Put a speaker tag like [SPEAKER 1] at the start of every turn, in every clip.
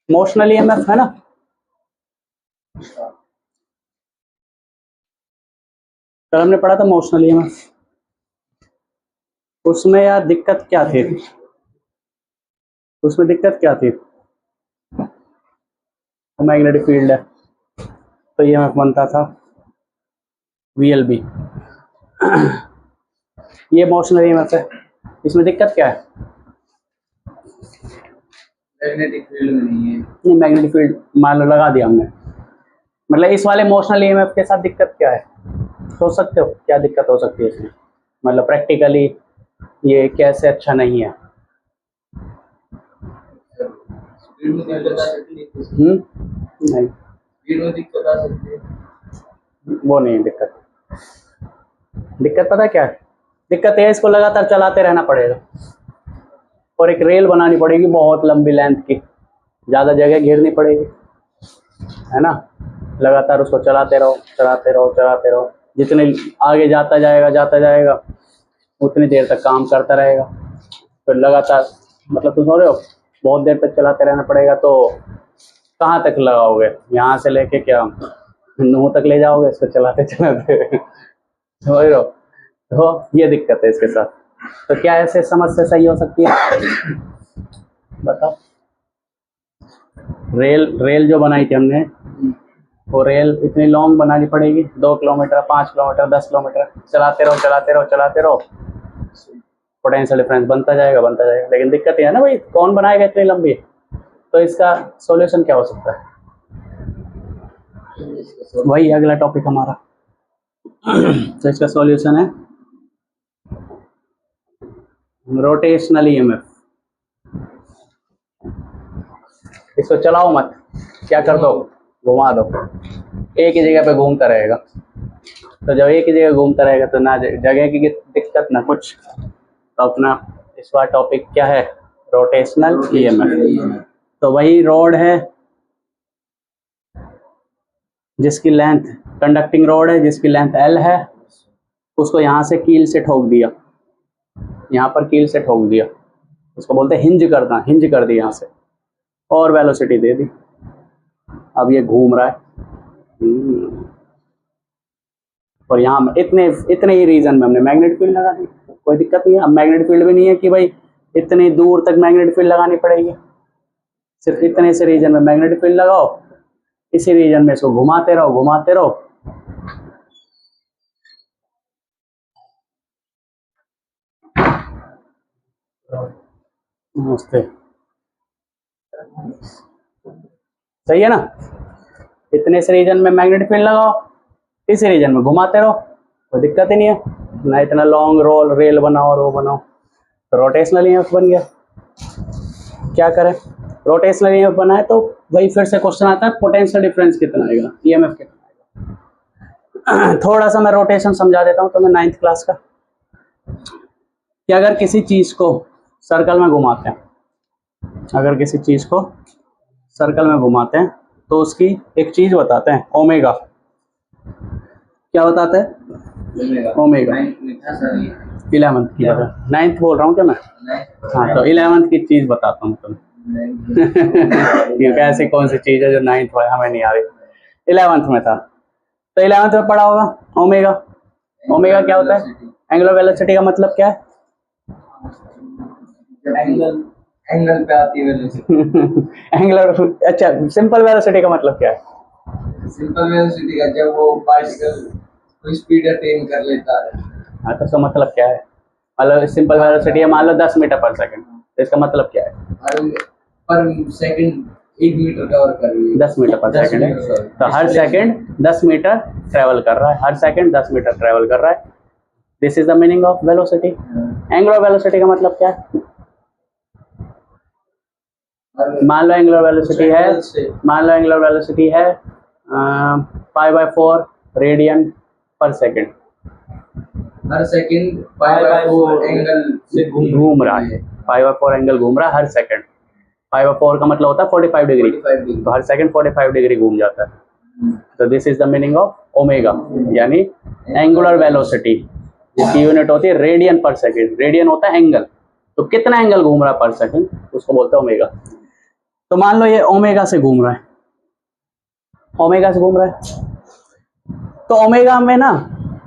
[SPEAKER 1] Motional EMF है ना। कल हमने पढ़ा था मोशनल ईएमएफ, उसमें यार दिक्कत क्या थी, उसमें दिक्कत क्या थी, मैग्नेटिक फील्ड है तो ईएमएफ बनता था वीएलबी। ये मोशनल ईएमएफ है, इसमें दिक्कत क्या है,
[SPEAKER 2] मैग्नेटिक फील्ड में नहीं है।
[SPEAKER 1] नहीं मैग्नेटिक फील्ड मान लो लगा दिया हमने, मतलब इस वाले मोशनल ईएमएफ के साथ दिक्कत क्या है, सोच सकते हो क्या दिक्कत हो सकती है इसमें, मतलब प्रैक्टिकली ये कैसे अच्छा नहीं है।
[SPEAKER 2] स्पीड में दिक्कत आ सकती है।
[SPEAKER 1] नहीं
[SPEAKER 2] स्पीड में दिक्कत आ सकती है।
[SPEAKER 1] वो नहीं है दिक्कत। दिक्कत पता क्या है, दिक्कत है इसको लगातार चलाते रहना पड़ेगा और एक रेल बनानी पड़ेगी बहुत लंबी लेंथ की, ज़्यादा जगह घेरनी पड़ेगी, है ना। लगातार उसको चलाते रहो चलाते रहो चलाते रहो, जितने आगे जाता जाएगा उतनी देर तक काम करता रहेगा, फिर लगातार मतलब तुम समझ रहे हो बहुत देर तक चलाते रहना पड़ेगा, तो कहाँ तक लगाओगे, यहाँ से लेके क्या नूह तक ले जाओगे इसको चलाते चलाते समझ रहे हो। तो ये दिक्कत है इसके साथ। तो क्या ऐसे समस्या सही हो सकती है बताओ। रेल जो बनाई थी हमने, वो रेल इतनी लॉन्ग बनानी पड़ेगी, 2 किलोमीटर 5 किलोमीटर 10 किलोमीटर, चलाते रहो पोटेंशियल डिफरेंस बनता जाएगा, लेकिन दिक्कत ये है ना भाई कौन बनाएगा इतनी लंबी। तो इसका सॉल्यूशन क्या हो सकता है, वही अगला टॉपिक हमारा। तो इसका सॉल्यूशन है रोटेशनल ईएमएफ। इसको चलाओ मत, क्या कर दो, घुमा दो, एक ही जगह पे घूमता रहेगा। तो जब एक ही जगह घूमता रहेगा तो ना जगह की दिक्कत ना कुछ। तो अपना इस बार टॉपिक क्या है, रोटेशनल ईएमएफ। तो वही रोड है जिसकी लेंथ, कंडक्टिंग रोड है जिसकी लेंथ L है, उसको यहाँ से कील से ठोक दिया, यहाँ पर कील से ठोक दिया, उसको बोलते हैं हिंज करना, हिंज कर दी यहाँ से और वेलोसिटी दे दी, अब ये घूम रहा है। और यहाँ इतने ही रीजन में हमने मैग्नेटिक फील्ड लगा दी, कोई दिक्कत नहीं है। अब मैग्नेटिक फील्ड भी नहीं है कि भाई इतनी दूर तक मैग्नेटिक फील्ड लगानी पड़ेगी, सिर्फ इतने से रीजन में मैग्नेटिक फील्ड लगाओ, इसी रीजन में इसको घुमाते रहो। नमस्ते, सही है ना। इतने से रीजन में मैग्नेटिक फील्ड लगाओ, इसी रीजन में घुमाते रहो, कोई दिक्कत ही नहीं है ना। इतना लॉन्ग रेल बनाओ और वो बनाओ। तो रोटेशनल ईएमएफ बन गया। क्या करें, रोटेशनल ईएमएफ बनाए तो वही फिर से क्वेश्चन आता है पोटेंशियल डिफरेंस कितना आएगा, ईएमएफ कितना आएगा। थोड़ा सा मैं रोटेशन समझा देता हूँ तुम्हें 9th क्लास का, कि अगर किसी चीज को सर्कल में घुमाते हैं, अगर किसी चीज को सर्कल में घुमाते हैं तो उसकी एक चीज बताते हैं ओमेगा। क्या बताते हैं, ओमेगा। 11th की, 9th बोल रहा हूँ क्या मैं, हाँ तो 11th की चीज बताता हूँ तुम्हें। क्योंकि ऐसी कौन सी चीज है जो 9th हमें नहीं आ रही, 11th में था। तो 11th में पढ़ा होगा ओमेगा। ओमेगा क्या होता है, एंगुलर वेलोसिटी का मतलब क्या है,
[SPEAKER 2] एंगल पे आती है
[SPEAKER 1] एंगुलर, अच्छा सिंपल वेलोसिटी का मतलब क्या है,
[SPEAKER 2] सिंपल वेलोसिटी का जब वो पार्टिकल कोई स्पीड अटेन कर लेता है।
[SPEAKER 1] हाँ तो इसका मतलब क्या है, मतलब सिंपल वेलोसिटी है मान लो 10 मीटर पर सेकंड, तो इसका मतलब क्या है,
[SPEAKER 2] पर सेकंड 1 मीटर कवर कर रही है,
[SPEAKER 1] 10 मीटर पर सेकंड है। तो हर सेकंड 10 मीटर ट्रेवल कर रहा है, हर सेकंड 10 मीटर ट्रेवल कर रहा है। This is the meaning of velocity. Angular velocity का मतलब क्या है, मान लो एंगुलर वेलोसिटी है π/4 रेडियन पर सेकंड,
[SPEAKER 2] हर सेकंड π/4 एंगल से
[SPEAKER 1] घूम रहा है, π/4 एंगल घूम रहा है हर सेकंड। π/4 का मतलब होता है 45 डिग्री, तो हर सेकंड 45 डिग्री घूम जाता है। तो this is the meaning of omega, यानी एंगुलर वेलोसिटी, जिसकी यूनिट होती है रेडियन पर सेकंड। रेडियन होता है एंगल, तो कितना एंगल घूम रहा है पर सेकंड, उसको बोलते हैं ओमेगा। तो मान लो ये ओमेगा से घूम रहा है, ओमेगा से घूम रहा है। तो ओमेगा में ना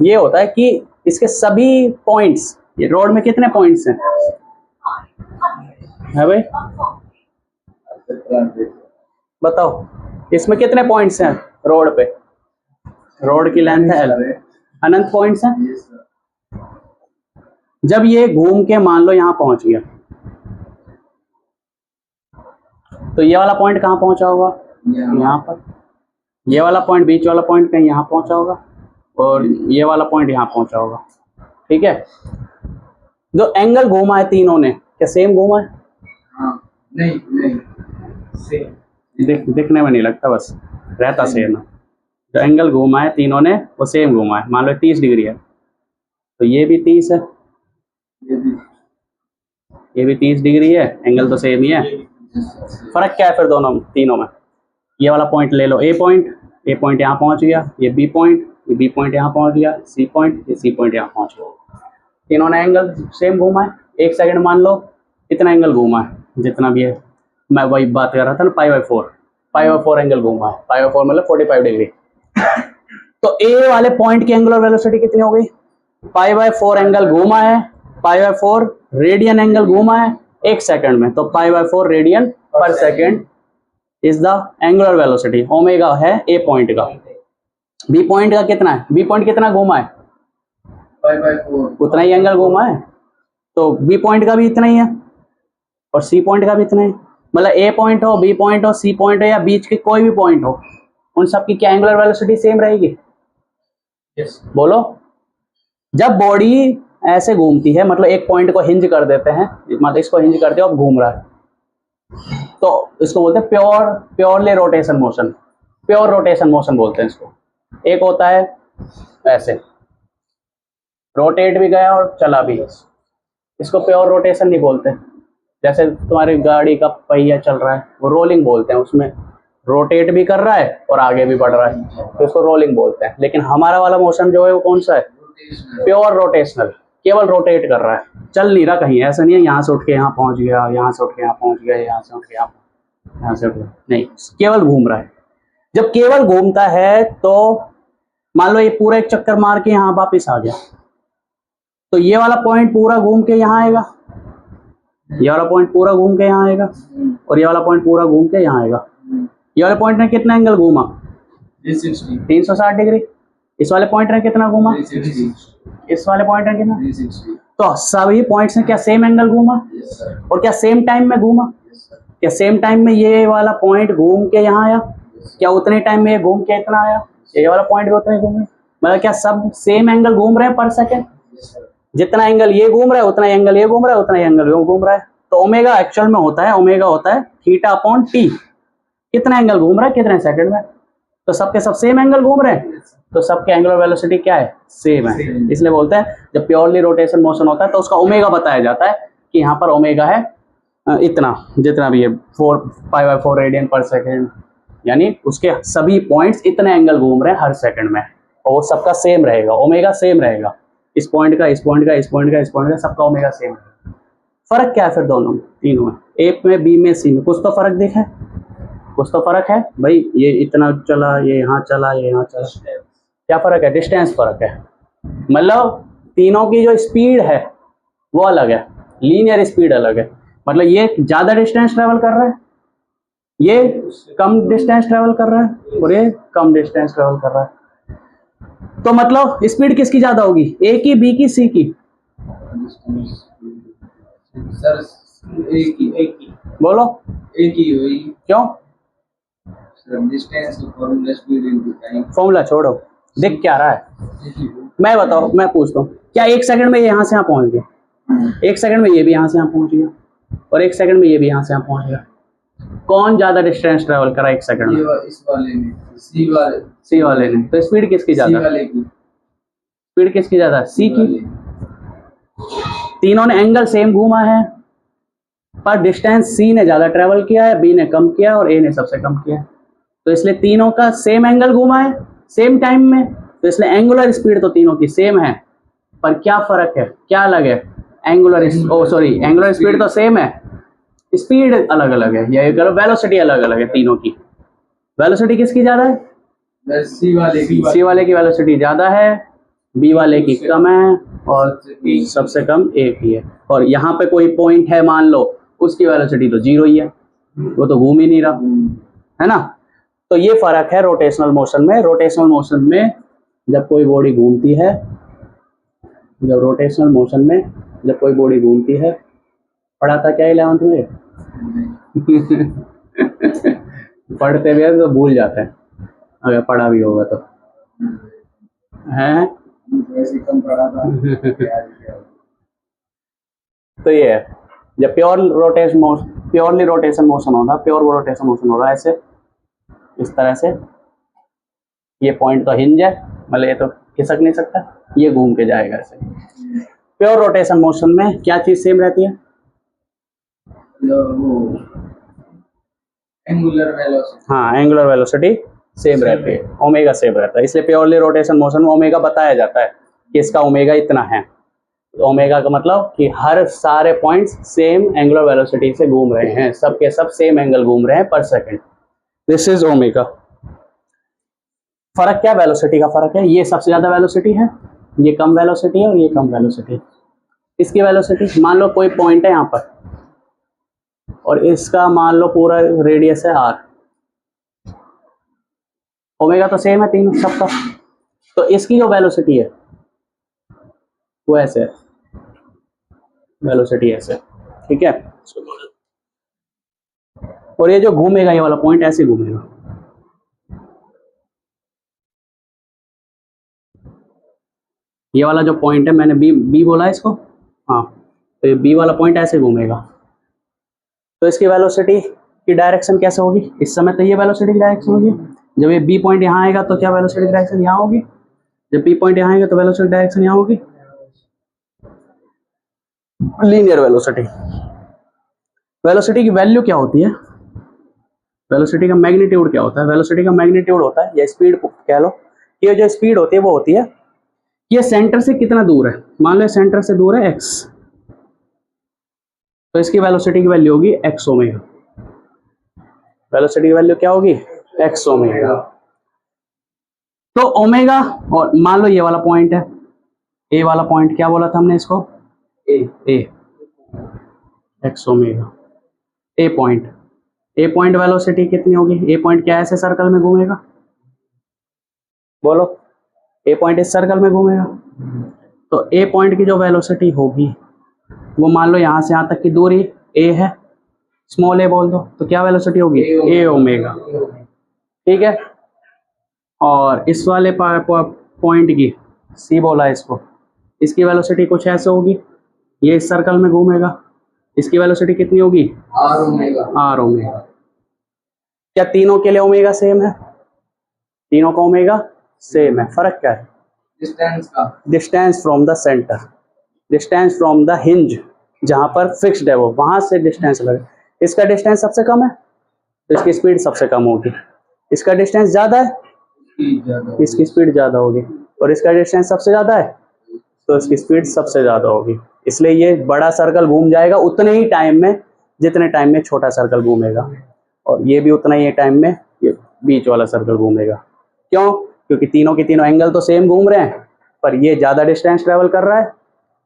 [SPEAKER 1] ये होता है कि इसके सभी पॉइंट्स, ये रोड में कितने पॉइंट्स हैं है भाई बताओ, इसमें कितने पॉइंट्स हैं रोड पे? रोड की लेंथ है L, अनंत पॉइंट्स हैं। जब ये घूम के मान लो यहां पहुंच गया, तो ये वाला पॉइंट कहां पहुंचा होगा? यहाँ पर। ये वाला पॉइंट, बीच वाला पॉइंट कहीं यहाँ पहुंचा होगा, और ये वाला पॉइंट यहाँ पहुंचा होगा। ठीक है, जो एंगल घूमा है तीनों ने, क्या सेम घूमा है?
[SPEAKER 2] हाँ, नहीं सेम
[SPEAKER 1] दिखने में नहीं लगता, बस रहता सेम है। जो एंगल घूमा है तीनों ने वो सेम घूमा है। मान लो 30 डिग्री है, तो ये भी 30 है, ये भी 30 डिग्री है, एंगल तो सेम ही है। फर्क क्या है फिर दोनों तीनों में? ये वाला पॉइंट ले लो, ए पॉइंट यहाँ पहुंच गया, ये बी पॉइंट यहाँ पहुंच गया, सी पॉइंट यहाँ पहुंच गया। तीनों ने एंगल सेम घूमा है। एक सेकंड मान लो कितना एंगल घूमा है, जितना भी है, मैं वही बात कर रहा था ना, पाई4 एंगल घूमा है। पाई4 मतलब 45 डिग्री। तो ए वाले पॉइंट की एंगुलर वेलोसिटी कितनी हो गई? पाई4 एंगल घूमा है, पाई4 रेडियन एंगल घूमा है एक सेकंड में, तो पाई4 रेडियन पर second is the angular velocity. Omega है ए पॉइंट का। बी पॉइंट का कितना है? बी पॉइंट कितना घूमा है?
[SPEAKER 2] पाई4
[SPEAKER 1] उतना ही एंगल घूमा है, तो बी पॉइंट का भी इतना ही है और सी पॉइंट का भी इतना ही। मतलब ए पॉइंट हो, बी पॉइंट हो, सी पॉइंट हो या बीच के कोई भी पॉइंट हो, उन सब की क्या एंगुलर वेलोसिटी सेम रहेगी?
[SPEAKER 2] यस
[SPEAKER 1] बोलो। जब बॉडी ऐसे घूमती है, मतलब एक पॉइंट को हिंज कर देते हैं, मतलब इसको हिंज करते हो, अब घूम रहा है, तो इसको बोलते हैं purely rotation motion. Pure rotation motion बोलते हैं इसको। एक होता है ऐसे रोटेट भी गया और चला भी, इसको प्योर रोटेशन नहीं बोलते। जैसे तुम्हारी गाड़ी का पहिया चल रहा है, वो रोलिंग बोलते हैं, उसमें रोटेट भी कर रहा है और आगे भी बढ़ रहा है, तो इसको रोलिंग बोलते हैं। लेकिन हमारा वाला मोशन जो है वो कौन सा है? प्योर रोटेशनल, केवल रोटेट कर रहा है, चल नहीं रहा कहीं। ऐसा नहीं है यहाँ से उठ के यहाँ पहुंच गया, यहाँ से उठ के यहाँ पहुंच गया, यहाँ से उठ के यहाँ से उठ गया, नहीं, केवल घूम रहा है। जब केवल घूमता है तो मान लो ये पूरा एक चक्कर मार के यहाँ वापिस आ गया, तो ये वाला पॉइंट पूरा घूम के यहाँ आएगा, ये वाला पॉइंट पूरा घूम के यहाँ आएगा, और ये वाला पॉइंट पूरा घूम के यहाँ आएगा। ये वाले पॉइंट ने कितना एंगल घूमा? 360 डिग्री। इस वाले पॉइंट ने कितना घूमा?
[SPEAKER 2] 360।
[SPEAKER 1] इस वाले पॉइंट ने कितना?
[SPEAKER 2] 360।
[SPEAKER 1] तो सभी पॉइंट्स ने क्या सेम एंगल घूमा?
[SPEAKER 2] Yes sir.
[SPEAKER 1] और क्या सेम टाइम में घूमा?
[SPEAKER 2] Yes sir.
[SPEAKER 1] क्या सेम टाइम में ये वाला पॉइंट घूम के यहाँ आया? क्या उतने टाइम में ये घूम के इतना आया? ये वाला पॉइंट भी उतने घूमे? मतलब क्या सब सेम एंगल घूम रहे हैं पर सेकेंड? जितना एंगल ये घूम रहा है उतना एंगल ये घूम रहा है, उतना एंगल ये घूम रहा है। तो ओमेगा एक्चुअल में होता है, ओमेगा होता है थीटा अपॉन टी। कितना एंगल घूम रहा है कितने सेकंड में, तो सबके सब सेम एंगल घूम रहे हैं, तो सबके एंगुलर वेलोसिटी क्या है? सेम है। इसलिए बोलते हैं जब प्योरली रोटेशन मोशन होता है तो उसका ओमेगा बताया जाता है कि यहाँ पर ओमेगा है इतना, जितना भी है 4 रेडियन पर सेकेंड, यानी उसके सभी पॉइंट्स इतने एंगल घूम रहे हैं हर सेकंड में, और वो सबका सेम रहेगा, ओमेगा सेम रहेगा। इस पॉइंट का, इस पॉइंट का, इस पॉइंट का, इस पॉइंट का, सबका ओमेगा सेम है। फर्क क्या है फिर दोनों में, तीनों में? ए में, बी में, सी में कुछ तो फर्क दिखा है, कुछ तो फर्क है भाई। ये इतना चला, ये यहाँ चला, ये यहाँ चला, क्या फर्क है? डिस्टेंस फर्क है। मतलब तीनों की जो स्पीड है वो अलग है, लीनियर स्पीड अलग है। मतलब ये ज्यादा डिस्टेंस ट्रेवल कर रहा है, ये कम डिस्टेंस ट्रेवल कर रहा है, और ये कम डिस्टेंस ट्रेवल कर रहा है। तो मतलब स्पीड किसकी ज्यादा होगी, ए की, बी की, सी की?
[SPEAKER 2] सर एक ही
[SPEAKER 1] बोलो।
[SPEAKER 2] एक ही हुई।
[SPEAKER 1] क्यों?
[SPEAKER 2] Sir distance formula speed into time.
[SPEAKER 1] Formula छोड़ो, दिख क्या रहा है मैं बताओ, मैं पूछता हूँ, क्या एक सेकंड में ये यहाँ से यहाँ पहुंच गया? एक सेकंड में ये भी यहाँ से यहाँ पहुंच गया, और एक सेकंड में ये भी यहाँ से यहाँ पहुंच गया। कौन ज्यादा डिस्टेंस ट्रेवल करा एक सेकंड में?
[SPEAKER 2] इस वाले ने, सी
[SPEAKER 1] वाले ने। तो स्पीड किसकी ज्यादा?
[SPEAKER 2] वाले की
[SPEAKER 1] स्पीड किसकी ज्यादा? सी की। तीनों ने एंगल सेम घूमा है, पर डिस्टेंस सी ने ज्यादा ट्रेवल किया है, बी ने कम किया और ए ने सबसे कम किया है। तो इसलिए तीनों का सेम एंगल घूमा है सेम टाइम में, तो इसलिए एंगुलर स्पीड तो तीनों की सेम है, पर क्या फर्क है, क्या अलग है? एंगुलर स्पीड तो सेम है, स्पीड अलग अलग है, या करो वेलोसिटी अलग अलग है तीनों की। वेलोसिटी किसकी ज्यादा है?
[SPEAKER 2] सी वाले की
[SPEAKER 1] सी वाले की वेलोसिटी ज्यादा है, बी वाले की कम है, और सबसे कम ए की है। और यहाँ पे कोई पॉइंट है मान लो, उसकी वेलोसिटी तो 0 ही है, वो तो घूम ही नहीं रहा, है ना। तो ये फर्क है रोटेशनल मोशन में। रोटेशनल मोशन में जब कोई बॉडी घूमती है, जब रोटेशनल मोशन में जब कोई बॉडी घूमती है, पढ़ा था क्या 11th में? पढ़ते हुए तो भूल जाते हैं, अगर पढ़ा भी होगा तो है।
[SPEAKER 2] वैसे कम पड़ा था।
[SPEAKER 1] तो ये है जब प्योरली रोटेशन मोशन होगा, प्योर रोटेशन मोशन होगा ऐसे, इस तरह से। ये पॉइंट तो हिंज है, मतलब ये तो खिसक नहीं सकता, ये घूम के जाएगा ऐसे। प्योर रोटेशन मोशन में क्या चीज सेम रहती है?
[SPEAKER 2] Angular velocity.
[SPEAKER 1] हाँ, एंगुलर वेलोसिटी सेम रहती है, ओमेगा सेम रहता है। इसलिए प्योरली रोटेशन मोशन में ओमेगा बताया जाता है कि इसका ओमेगा इतना है। तो ओमेगा का मतलब कि हर सारे पॉइंट्स सेम एंगुलर वेलोसिटी से घूम रहे हैं, सब के सब सेम एंगल घूम रहे हैं पर सेकंड। This is omega. फर्क क्या? वेलोसिटी का फर्क है। ये सबसे ज्यादा वेलोसिटी है, ये कम वेलोसिटी है, और ये कम वेलोसिटी। इसकी वेलोसिटी मान लो कोई पॉइंट है यहाँ पर, और इसका मान लो पूरा रेडियस है r। ओमेगा तो सेम है तीनों सबका, तो इसकी जो वेलोसिटी है वो ऐसे है, वेलोसिटी ऐसे, ठीक है। और ये जो घूमेगा, ये वाला पॉइंट ऐसे घूमेगा, ये वाला जो पॉइंट है, मैंने बी बोला है इसको, हाँ, तो ये बी वाला पॉइंट ऐसे घूमेगा। तो इसकी वेलोसिटी की डायरेक्शन कैसे होगी? इस समय तो ये वेलोसिटी की डायरेक्शन होगी, जब ये बी पॉइंट यहाँ आएगा तो क्या वेलोसिटी की डायरेक्शन यहाँ होगी? जब बी पॉइंट यहाँ आएगा तो वेलोसिटी डायरेक्शन यहाँ होगी, लीनियर वेलोसिटी। वेलोसिटी की वैल्यू क्या होती है? वेलोसिटी का मैग्नीट्यूड क्या होता है? वेलोसिटी का मैग्नीट्यूड होता है, या स्पीड कह लो, ये जो स्पीड होती है वो होती है ये सेंटर से कितना दूर है। मान लो सेंटर से दूर है x, तो इसकी वेलोसिटी की वैल्यू होगी x ओमेगा। वेलोसिटी की वैल्यू क्या होगी? x omega. तो ओमेगा, और मान लो ये वाला पॉइंट है, ए वाला पॉइंट, क्या बोला था हमने इसको? ए x ओमेगा। ए पॉइंट वेलोसिटी कितनी होगी? ए पॉइंट क्या ऐसे सर्कल में घूमेगा? बोलो, ए पॉइंट इस सर्कल में घूमेगा, तो ए पॉइंट की जो वेलोसिटी होगी वो मान लो यहाँ से यहाँ तक की दूरी ए है, स्मॉल ए बोल दो, तो क्या वेलोसिटी होगी? ए ओमेगा, ठीक है। और इस वाले पॉइंट की, सी बोला है इसको, इसकी वेलोसिटी कुछ ऐसे होगी, ये इस सर्कल में घूमेगा, इसकी वेलोसिटी कितनी होगी? R omega. क्या तीनों के लिए ओमेगा सेम है? तीनों का ओमेगा सेम है। फर्क क्या है?
[SPEAKER 2] डिस्टेंस का,
[SPEAKER 1] distance from the centre, distance from the hinge, जहां पर फिक्स्ड है वो, वहां से डिस्टेंस लगे। इसका डिस्टेंस सबसे कम है तो इसकी स्पीड सबसे कम होगी, इसका डिस्टेंस ज्यादा है इसकी स्पीड ज्यादा होगी, और इसका डिस्टेंस सबसे ज्यादा है तो इसकी स्पीड सबसे ज्यादा होगी। इसलिए ये बड़ा सर्कल घूम जाएगा उतने ही टाइम में जितने टाइम में छोटा सर्कल घूमेगा, और ये भी उतना ही टाइम में ये बीच वाला सर्कल घूमेगा। क्यों? क्योंकि तीनों के तीनों एंगल तो सेम घूम रहे हैं, पर ये ज्यादा डिस्टेंस ट्रेवल कर रहा है,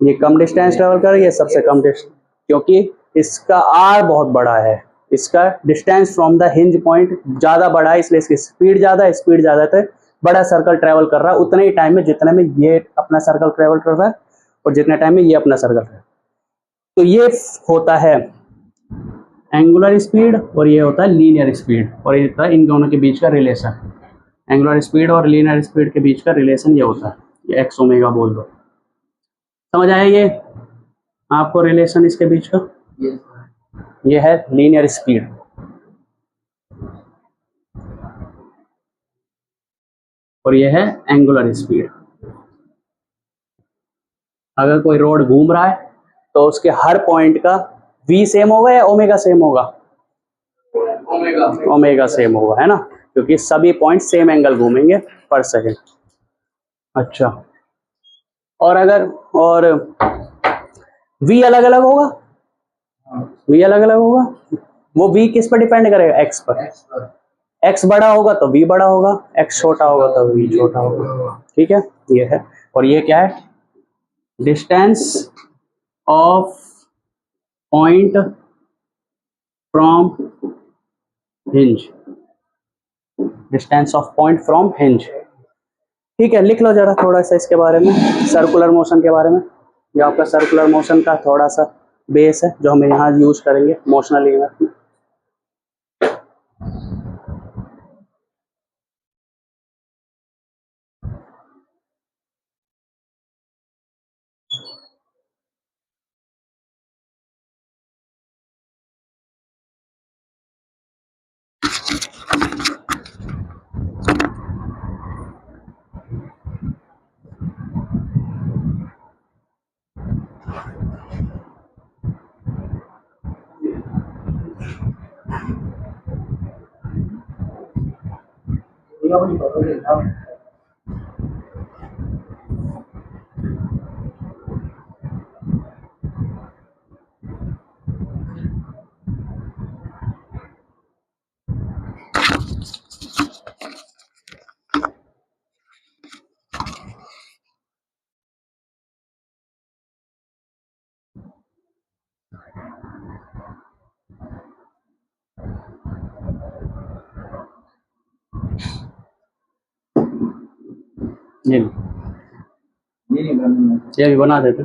[SPEAKER 1] ये कम डिस्टेंस ट्रेवल कर रहा है, ये सबसे कम डिस्टेंस, क्योंकि इसका आर बहुत बड़ा है, इसका distance from the hinge point ज्यादा बड़ा है, इसलिए इसकी स्पीड ज्यादा है। स्पीड ज्यादा है तो बड़ा सर्कल ट्रेवल कर रहा है उतने ही टाइम में जितने में ये अपना सर्कल ट्रेवल कर रहा है, और जितने टाइम में ये अपना सर्कल है। तो ये होता है एंगुलर स्पीड, और ये होता है लीनियर स्पीड, और ये होता है इन दोनों के बीच का रिलेशन। एंगुलर स्पीड और लीनियर स्पीड के बीच का रिलेशन ये होता है, ये एक्स ओमेगा बोल दो। समझ आया ये आपको रिलेशन इसके बीच का? ये है लीनियर स्पीड, और ये है एंगुलर स्पीड। अगर कोई रोड घूम रहा है तो उसके हर पॉइंट का v सेम होगा या ओमेगा सेम होगा? ओमेगा सेम होगा, है ना, क्योंकि सभी पॉइंट सेम एंगल घूमेंगे पर सेकंड। अच्छा, और अगर v अलग अलग होगा? v अलग अलग होगा। वो v किस पर डिपेंड करेगा, x पर।
[SPEAKER 2] एक्स पर
[SPEAKER 1] x बड़ा होगा तो v बड़ा होगा, x छोटा होगा तो v छोटा होगा। ठीक है, ये है। और ये क्या है, distance of point from hinge, distance of point from hinge. ठीक है, लिख लो जरा थोड़ा सा इसके बारे में, सर्कुलर मोशन के बारे में। ये आपका सर्कुलर मोशन का थोड़ा सा बेस है जो हम यहाँ यूज करेंगे मोशनल ईएमएफ में। ये भी बना देते।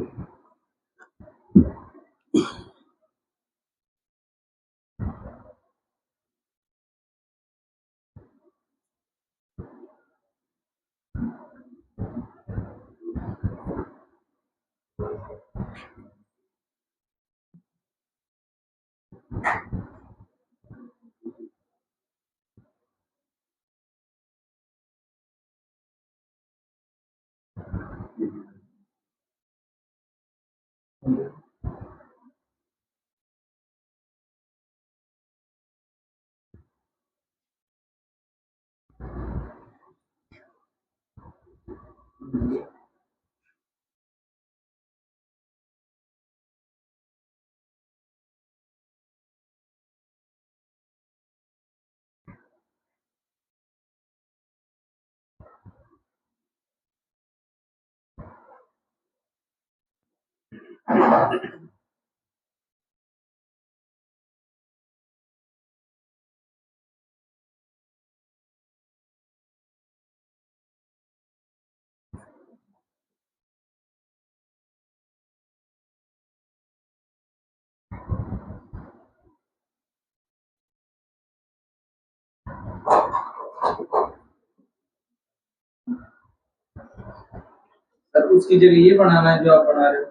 [SPEAKER 2] सर उसकी जगह ये बनाना है जो आप बना रहे हो।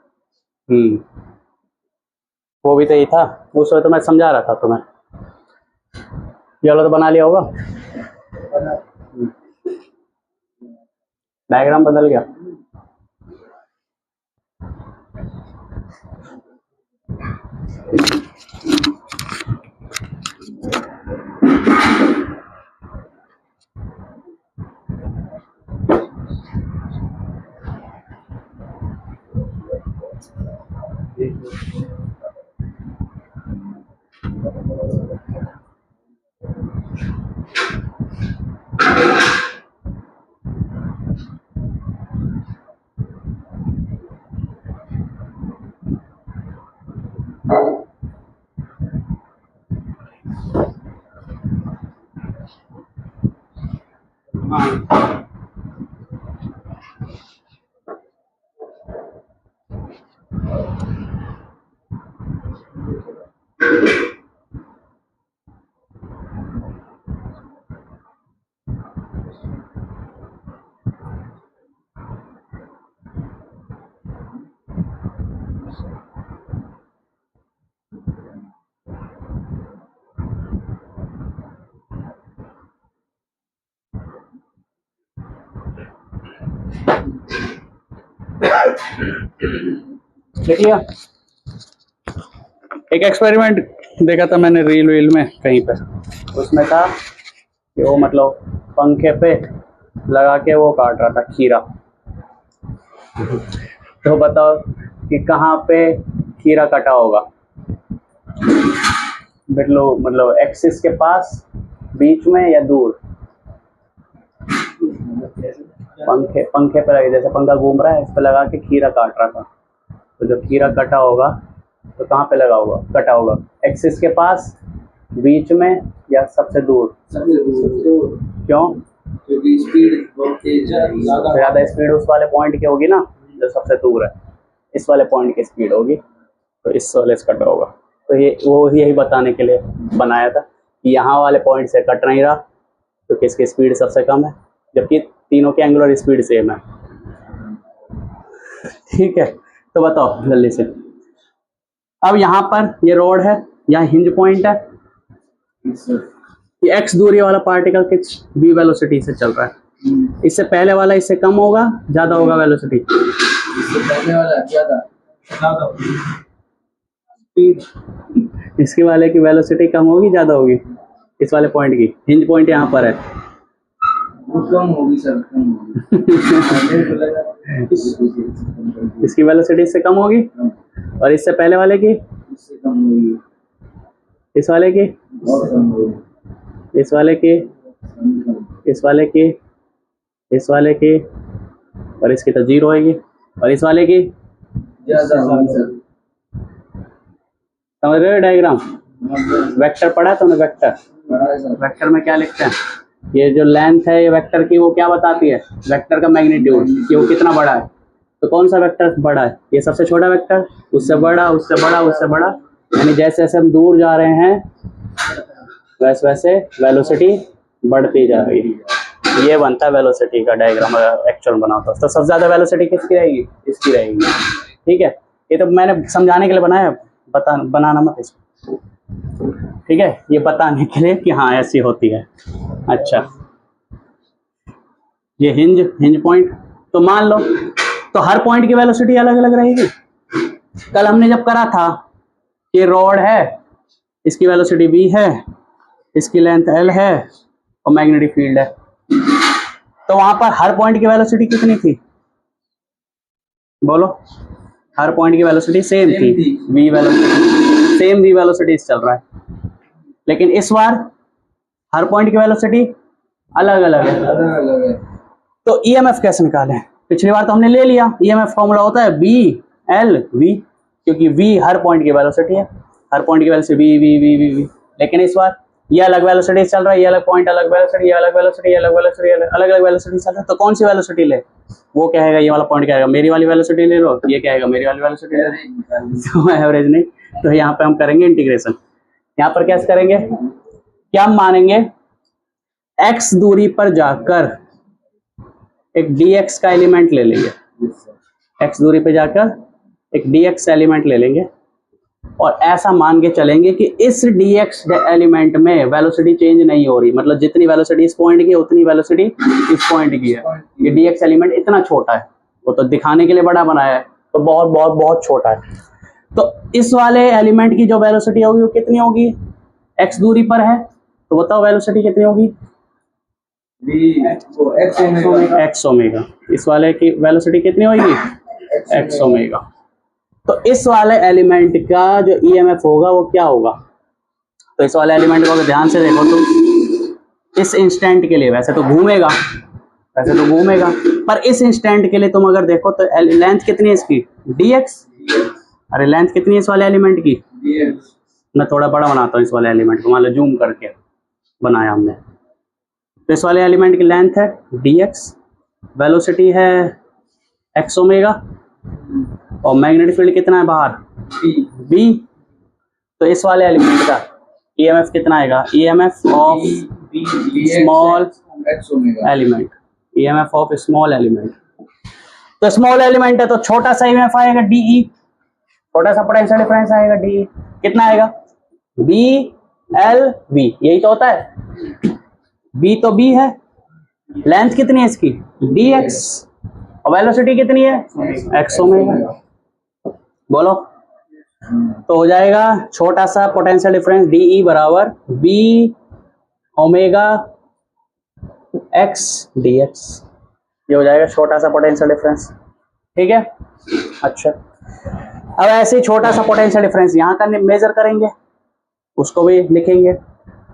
[SPEAKER 1] वो भी तो यही था, उस वक्त तो मैं समझा रहा था तुम्हें। ये वाला तो बना लिया होगा, डायग्राम बदल गया। देखिए, एक एक्सपेरिमेंट देखा था मैंने रील वील में कहीं पे, उसमें था कि वो मतलब पंखे पे लगा के वो काट रहा था खीरा। तो बताओ कि कहाँ पे खीरा कटा होगा, मतलब एक्सिस के पास, बीच में या दूर? पंखे पे लगे, जैसे पंखा घूम रहा है, इस पे लगा के खीरा काट रहा था, तो जब खीरा कटा होगा तो कहाँ पे लगा होगा, कटा होगा? एक्सिस के पास, बीच में, या सबसे दूर? क्यों?
[SPEAKER 2] क्योंकि स्पीड बहुत तेज है,
[SPEAKER 1] ज़्यादा स्पीड उस वाले पॉइंट की होगी ना जो सबसे दूर है, इस वाले पॉइंट की स्पीड होगी, तो इस वाले से कट होगा। तो ये वो यही बताने के लिए बनाया था कि यहाँ वाले पॉइंट से कट नहीं रहा क्योंकि इसकी स्पीड सबसे कम है, जबकि तीनों की एंगुलर स्पीड सेम है। ठीक है, तो बताओ जल्दी से। अब यहाँ पर ये रोड है, यहाँ हिंज पॉइंट है, ये x दूरी वाला पार्टिकल किस v वेलोसिटी से चल रहा है? इससे पहले वाला इससे कम होगा, ज्यादा होगा वेलोसिटी?
[SPEAKER 2] इससे पहले वाला ज्यादा
[SPEAKER 1] स्पीड। इसके वाले की वेलोसिटी कम होगी, ज्यादा होगी? इस वाले पॉइंट की, हिंज पॉइंट यहाँ पर है,
[SPEAKER 2] वो कम होगी सर, कम होगी।
[SPEAKER 1] इसकी वेलोसिटी इससे कम होगी, और इससे पहले वाले की,
[SPEAKER 2] इससे कम होगी,
[SPEAKER 1] इस वाले की,
[SPEAKER 2] बहुत कम होगी,
[SPEAKER 1] इस वाले की, इस वाले की, इस वाले की, और इसकी तो जीरो होगी, और इस वाले की
[SPEAKER 2] ज्यादा होगी सर।
[SPEAKER 1] समझ रहे हो डायग्राम? वेक्टर पढ़ा तुमने? वेक्टर,
[SPEAKER 2] बड़ा है सर।
[SPEAKER 1] वेक्टर में क्या लिखते हैं? ये जो लेंथ है ये वेक्टर की, वो क्या बताती है? वेक्टर का मैग्नीट्यूड, कि वो कितना बड़ा है। तो कौन सा वेक्टर बड़ा है? ये सबसे छोटा वेक्टर, उससे बड़ा, उससे बड़ा, उससे बड़ा, यानी जैसे जैसे हम दूर जा रहे हैं वैसे वैसे वेलोसिटी बढ़ती जा रही है। ये बनता है वेलोसिटी का डायग्राम एक्चुअल बनाता है। तो सबसे ज़्यादा वेलोसिटी किसकी रहेगी? इसकी रहेगी। ठीक है, ये तो मैंने समझाने के लिए बनाया, बनाना मत इसको। ठीक है, ये बताने के लिए कि हाँ ऐसी होती है। अच्छा, ये हिंज पॉइंट, तो मान लो तो हर पॉइंट की वेलोसिटी अलग अलग रहेगी। कल हमने जब करा था, ये रॉड है, इसकी वेलोसिटी v है, इसकी लेंथ l है, और मैग्नेटिक फील्ड है, तो वहां पर हर पॉइंट की वेलोसिटी कितनी थी? बोलो, हर पॉइंट की वेलोसिटी सेम थी, v velocity same, v velocity चल रहा है। लेकिन इस बार हर पॉइंट की वेलोसिटी अलग अलग है।
[SPEAKER 2] अलग है।
[SPEAKER 1] तो EMF कैसे निकालें? पिछली बार तो हमने ले लिया, EMF फॉर्मूला होता है B L V, क्योंकि V हर पॉइंट की वेलोसिटी है, हर पॉइंट की वेलोसिटी V। लेकिन इस बार ये अलग वेलोसिटी चल रहा है, ये अलग पॉइंट अलग वेलोसिटी, ये अलग वेलोसिटी, अलग वेलोसिटी, अलग अलग वेलोसिटी चल रहा है। तो कौन सी वेलोसिटी ले? वो कहेगा ये वाला पॉइंट कहेगा मेरी वाली वेलोसिटी ले लो, ये कहेगा मेरी वाली वेलोसिटी ले लो। तो एवरेज नहीं, तो यहाँ पे हम करेंगे इंटीग्रेशन। यहाँ पर कैसे करेंगे? क्या हम मानेंगे? x दूरी पर जाकर एक dx का एलिमेंट ले लेंगे, x दूरी पे जाकर एक dx एलिमेंट ले लेंगे, और ऐसा मान के चलेंगे कि इस dx एलिमेंट में वेलोसिटी चेंज नहीं हो रही, मतलब जितनी वेलोसिटी इस पॉइंट की है उतनी वेलोसिटी इस पॉइंट की है। ये dx एलिमेंट इतना छोटा है, वो तो दिखाने के लिए बड़ा बनाया है, तो बहुत बहुत बहुत छोटा है। तो इस वाले एलिमेंट की जो वेलोसिटी होगी वो कितनी होगी? x दूरी पर है, तो बताओ वेलोसिटी कितनी होगी? x omega. इस वाले की वेलोसिटी कितनी होगी? x omega. तो इस वाले एलिमेंट का जो EMF होगा वो क्या होगा? तो इस वाले एलिमेंट को अगर ध्यान से देखो तो इस इंस्टेंट के लिए, वैसे तो घूमेगा, पर इस इंस्टेंट के लिए तुम अगर देखो तो लेंथ कितनी है इसकी? dx। अरे लेंथ कितनी है इस वाले एलिमेंट की? मैं थोड़ा बड़ा बनाता हूँ इस वाले एलिमेंट को, मान लो जूम करके बनाया हमने। तो इस वाले एलिमेंट की लेंथ है dx, वेलोसिटी है x ओमेगा, और मैग्नेटिक फील्ड कितना है बाहर? b। तो इस वाले एलिमेंट का EMF कितना आएगा? EMF of small element, EMF of small element. तो स्मॉल एलिमेंट है तो छोटा सा EMF आएगा DE, छोटा सा पोटेंशियल डिफरेंस आएगा DE। कितना आएगा? BLV, यही तो होता है। B तो B है, लेंथ कितनी है इसकी? dx, और वेलोसिटी कितनी है? x omega. बोलो, तो हो जाएगा छोटा सा पोटेंशियल डिफरेंस DE बराबर B ओमेगा x dx। ये हो जाएगा छोटा सा पोटेंशियल डिफरेंस। ठीक है, अच्छा, अब ऐसे ही छोटा सा पोटेंशियल डिफरेंस यहाँ का मेजर करेंगे। उसको भी लिखेंगे,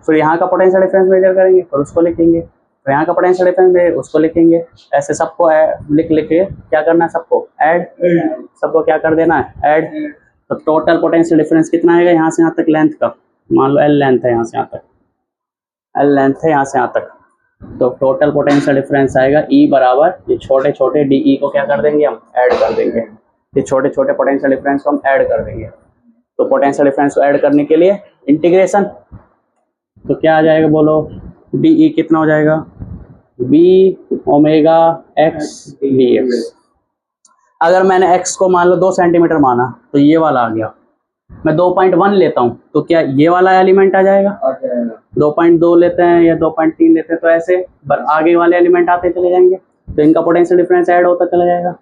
[SPEAKER 1] फिर यहाँ का पोटेंशियल डिफरेंस मेजर करेंगे, फिर उसको लिखेंगे, फिर यहाँ का पोटेंशियल डिफरेंस उसको लिखेंगे। ऐसे सबको लिख के क्या करना है, सबको ऐड, सबको क्या कर देना है, ऐड। तो टोटल पोटेंशियल डिफरेंस कितना आएगा यहाँ से यहाँ तक लेंथ का, मान लो एल लेंथ है यहाँ से यहाँ तक, एल लेंथ है यहाँ से यहाँ तक, तो टोटल पोटेंशियल डिफरेंस आएगा ई बराबर, ये छोटे छोटे डी ई को क्या कर देंगे हम, ऐड कर देंगे। ये छोटे छोटे पोटेंशियल डिफरेंस को हम ऐड कर देंगे। तो पोटेंशियल डिफरेंस को ऐड करने के लिए इंटीग्रेशन, तो क्या आ जाएगा बोलो, डी ई कितना हो जाएगा, B omega X D X. अगर मैंने एक्स को मान लो 2 सेंटीमीटर माना तो ये वाला आ गया, मैं 2.1 लेता हूँ तो क्या ये वाला एलिमेंट आ जाएगा, 2.2 लेते हैं या 2.3 लेते हैं तो ऐसे पर आगे वाले एलिमेंट आते चले जाएंगे, तो इनका पोटेंशियल डिफरेंस ऐड होता चला जाएगा।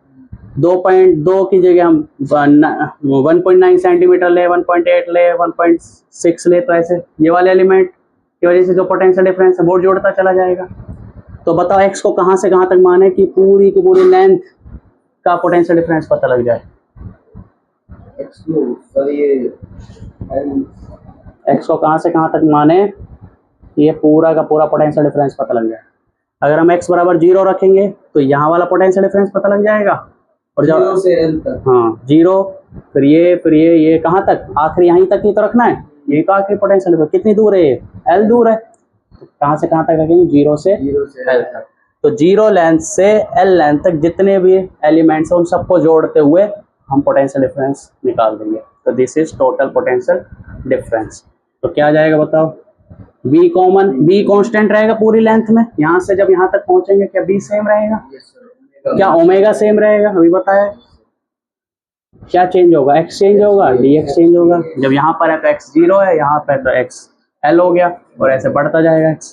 [SPEAKER 1] 2.2 की जगह हम 1.9 सेंटीमीटर ले, 1.8 ले, 1.6 ले, तो ऐसे ये वाले एलिमेंट की वजह से जो पोटेंशियल डिफरेंस है वो जोड़ता चला जाएगा। तो बताओ एक्स को कहाँ से कहाँ तक माने कि पूरी की पूरी लेंथ का पोटेंशियल डिफरेंस पता लग जाए। एक्स को कहाँ से कहाँ तक माने ये पूरा का पूरा पोटेंशियल डिफरेंस पता लग जाए। अगर हम x बराबर 0 रखेंगे तो यहाँ वाला पोटेंशियल डिफरेंस पता लग जाएगा, और जब
[SPEAKER 2] 0 से L तक,
[SPEAKER 1] हाँ 0, फिर ये कहाँ तक, आखिरी यहीं तक ही तो रखना है, यही तो आखिरी पोटेंशियल डिफरेंस। कितनी दूर है ये, L दूर है, तो कहाँ से कहाँ तक रखेंगे, 0 से L तक। तो 0 लेंथ से L लेंथ तक जितने भी एलिमेंट्स हैं उन सबको जोड़ते हुए हम पोटेंशियल डिफरेंस निकाल देंगे। तो this is total potential difference. तो क्या आ जाएगा बताओ, B कॉमन, B कांस्टेंट रहेगा पूरी लेंथ में, यहाँ से जब यहाँ तक पहुंचेंगे क्या B सेम रहेगा, क्या ओमेगा सेम रहेगा, अभी बताया। क्या चेंज होगा, x चेंज होगा, dx चेंज होगा। जब यहाँ पर है तो x 0 है, यहाँ पर तो x L हो गया, और ऐसे बढ़ता जाएगा x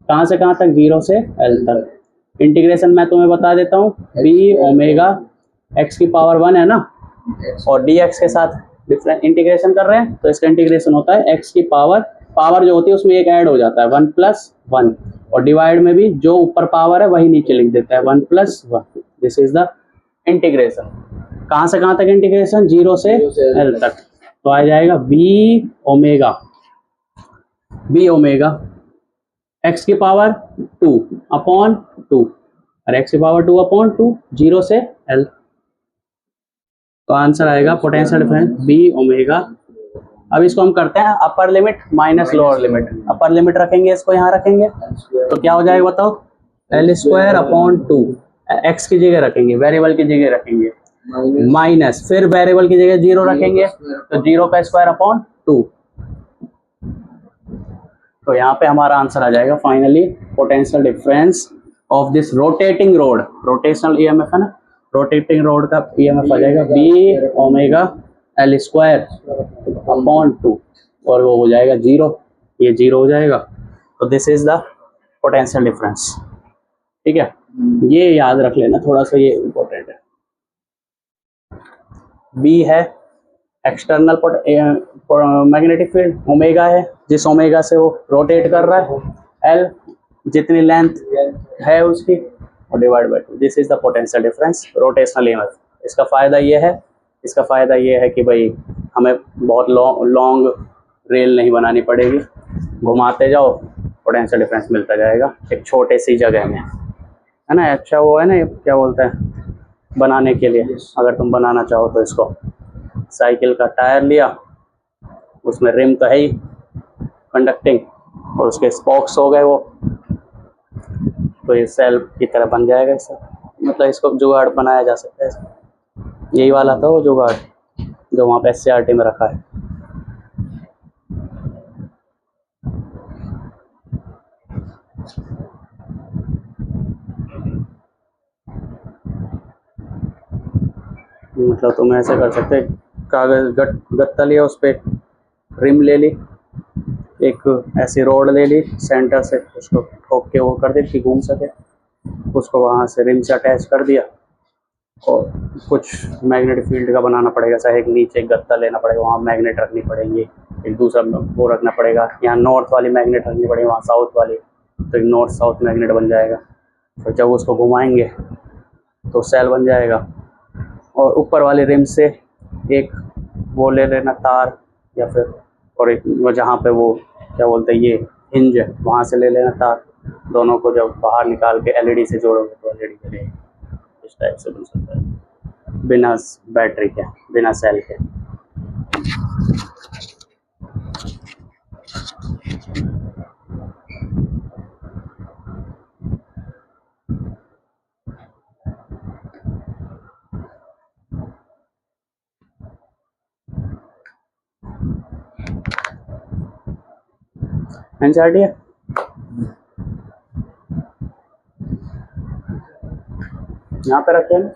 [SPEAKER 1] कहाँ से कहाँ तक, 0 से L तक। इंटीग्रेशन मैं तुम्हें बता देता हूँ, b ओमेगा x की पावर 1 है ना, और dx के साथ डिफरेंट इंटीग्रेशन कर रहे हैं तो इसका इंटीग्रेशन होता है x की पावर जो होती है उसमें एक ऐड हो जाता है 1 + 1, और डिवाइड में भी जो ऊपर पावर है वही नीचे लिख देता है 1 + 1। This is the integration. कहाँ से कहाँ तक इंटीग्रेशन, 0 से L तक। तो आ जाएगा b ओमेगा x की पावर 2/2 और x की पावर 2/2, 0 से L। तो आंसर आएगा पोटेंशियल डिफरेंस b ओमेगा। अब इसको हम करते हैं upper limit minus lower limit. Upper limit रखेंगे, इसको यहाँ रखेंगे तो क्या हो जाएगा बताओ, L²/2, x की जगह रखेंगे, वेरिएबल की जगह रखेंगे माइनस, फिर वेरिएबल की जगह 0 रखेंगे तो 0²/2। तो यहाँ पे हमारा आंसर आ जाएगा finally potential difference of this rotating road, rotational EMF है ना, रोटेटिंग रोड का ईएमएफ आ जाएगा b ओमेगा L²/2, और वो हो जाएगा 0, ये 0 हो जाएगा। तो this is the potential difference. ठीक है, ये याद रख लेना थोड़ा सा, ये इम्पोर्टेंट है। b है एक्सटर्नल मैग्नेटिक फील्ड, ओमेगा है जिस ओमेगा से वो रोटेट कर रहा है, L जितनी लेंथ है उसकी, और divide by 2। This is the potential difference rotational EMF. इसका फ़ायदा ये है कि भाई हमें बहुत लॉन्ग रेल नहीं बनानी पड़ेगी, घुमाते जाओ पोटेंशियल डिफरेंस मिलता जाएगा एक छोटे सी जगह में, है ना। अच्छा वो है ना, क्या बोलते हैं, बनाने के लिए अगर तुम बनाना चाहो तो इसको, साइकिल का टायर लिया, उसमें रिम तो है ही कंडक्टिंग, और उसके स्पोक्स हो गए वो, तो ये सेल की तरह बन जाएगा इससे। मतलब इसको जुगाड़ बनाया जा सकता है। यही वाला था वो जुगाड़ जो वहाँ पे SCRT में रखा है। मतलब तुम ऐसे कर सकते, कागज गत्ता लिया, उस पर रिम ले ली, एक ऐसी रोड ले ली सेंटर से, उसको ठोक के वो कर दी कि घूम सके, उसको वहाँ से रिम से अटैच कर दिया, और कुछ मैग्नेटिक फील्ड का बनाना पड़ेगा, चाहे एक नीचे एक गत्ता लेना पड़ेगा, वहाँ मैग्नेट रखनी पड़ेंगी, एक दूसरा वो रखना पड़ेगा, यहाँ नॉर्थ वाली मैग्नेट रखनी पड़ेगी, वहाँ साउथ वाली, तो एक नॉर्थ साउथ मैग्नेट बन जाएगा। तो जब उसको घुमाएंगे तो सेल बन जाएगा, और ऊपर वाले रिम से एक वो ले लेना तार या फिर और एक वो जहाँ पे वो क्या बोलते हैं ये हिंज है वहाँ से ले लेना तार, दोनों को जब बाहर निकाल के एलईडी से जोड़ोगे तो एलईडी जलेगी। इस टाइप से बन सकता है बिना बैटरी के, बिना सेल के। एनसीईआरटी है, यहाँ पे रखे हैं ना।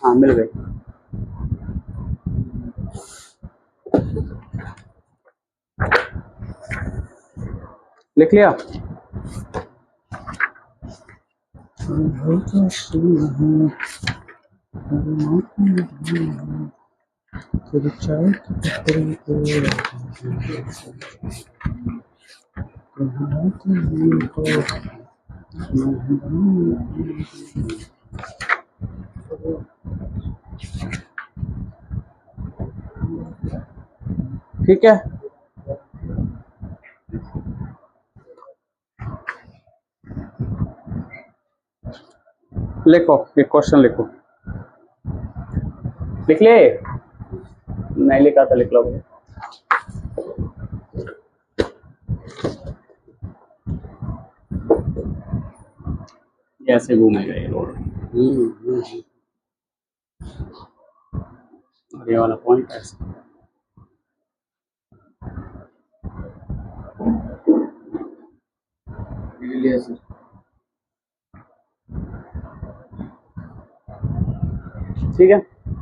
[SPEAKER 1] हाँ मिल गई। लिख लिया। ठीक है, लिखो एक क्वेश्चन लिखो। लिख ले, नहीं लिखा तो लिख लो। ऐसे घूमेगा ये रोड। और ये वाला पॉइंट ऐसे।
[SPEAKER 2] लिया सर।
[SPEAKER 1] ठीक है,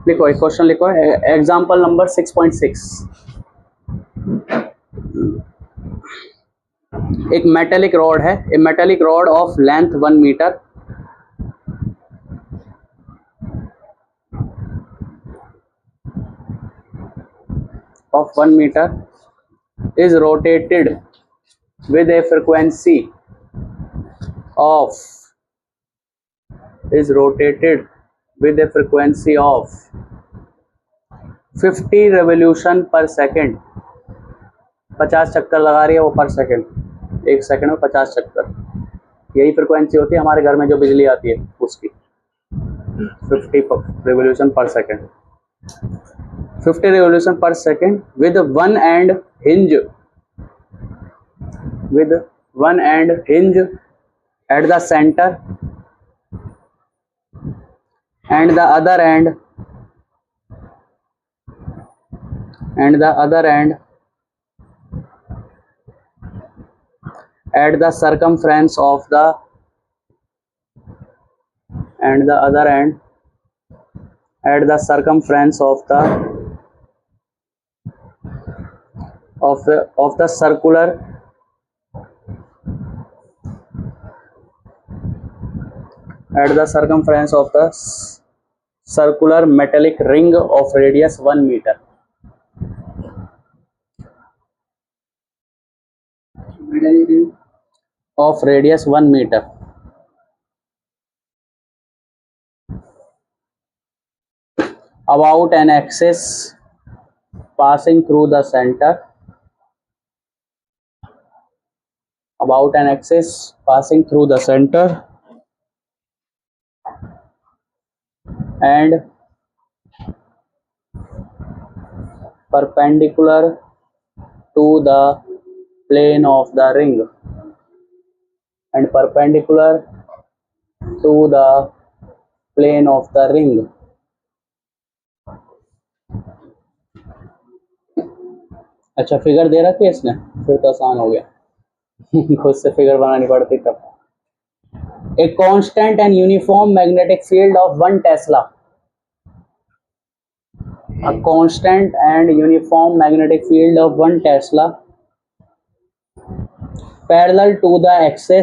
[SPEAKER 1] लिखो एक क्वेश्चन लिखो। Example number 6.6। एक मेटेलिक रॉड है, a metallic rod of length 1 metre is rotated with a frequency of 50 revolution per second। 50 चक्कर लगा रही है वो पर सेकंड, एक सेकंड में 50 चक्कर। यही फ्रिक्वेंसी होती है हमारे घर में जो बिजली आती है उसकी, 50 revolution per second। 50 revolution per second with one end hinge at the center and the other end at the circumference of the circular metallic ring of radius 1 meter। of radius 1 meter about an axis passing through the center and perpendicular to the plane of the ring अच्छा figure दे रखी है इसने, फिर तो आसान हो गया। खुद से फिगर बनानी पड़ती तब। A constant and uniform magnetic field of 1 Tesla। A constant and uniform magnetic field of 1 Tesla parallel to the axis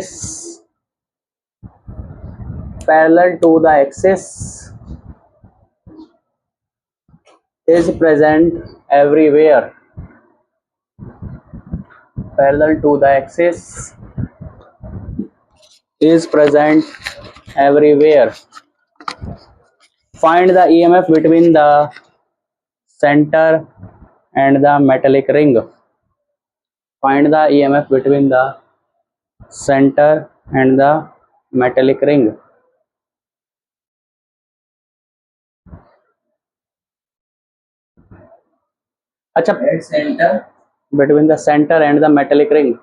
[SPEAKER 1] is present everywhere। Parallel to the axis is present everywhere। Find the EMF between the center and the metallic ring. Find the EMF between the center and the metallic ring. अच्छा,
[SPEAKER 2] At center.
[SPEAKER 1] between the center and the metallic ring.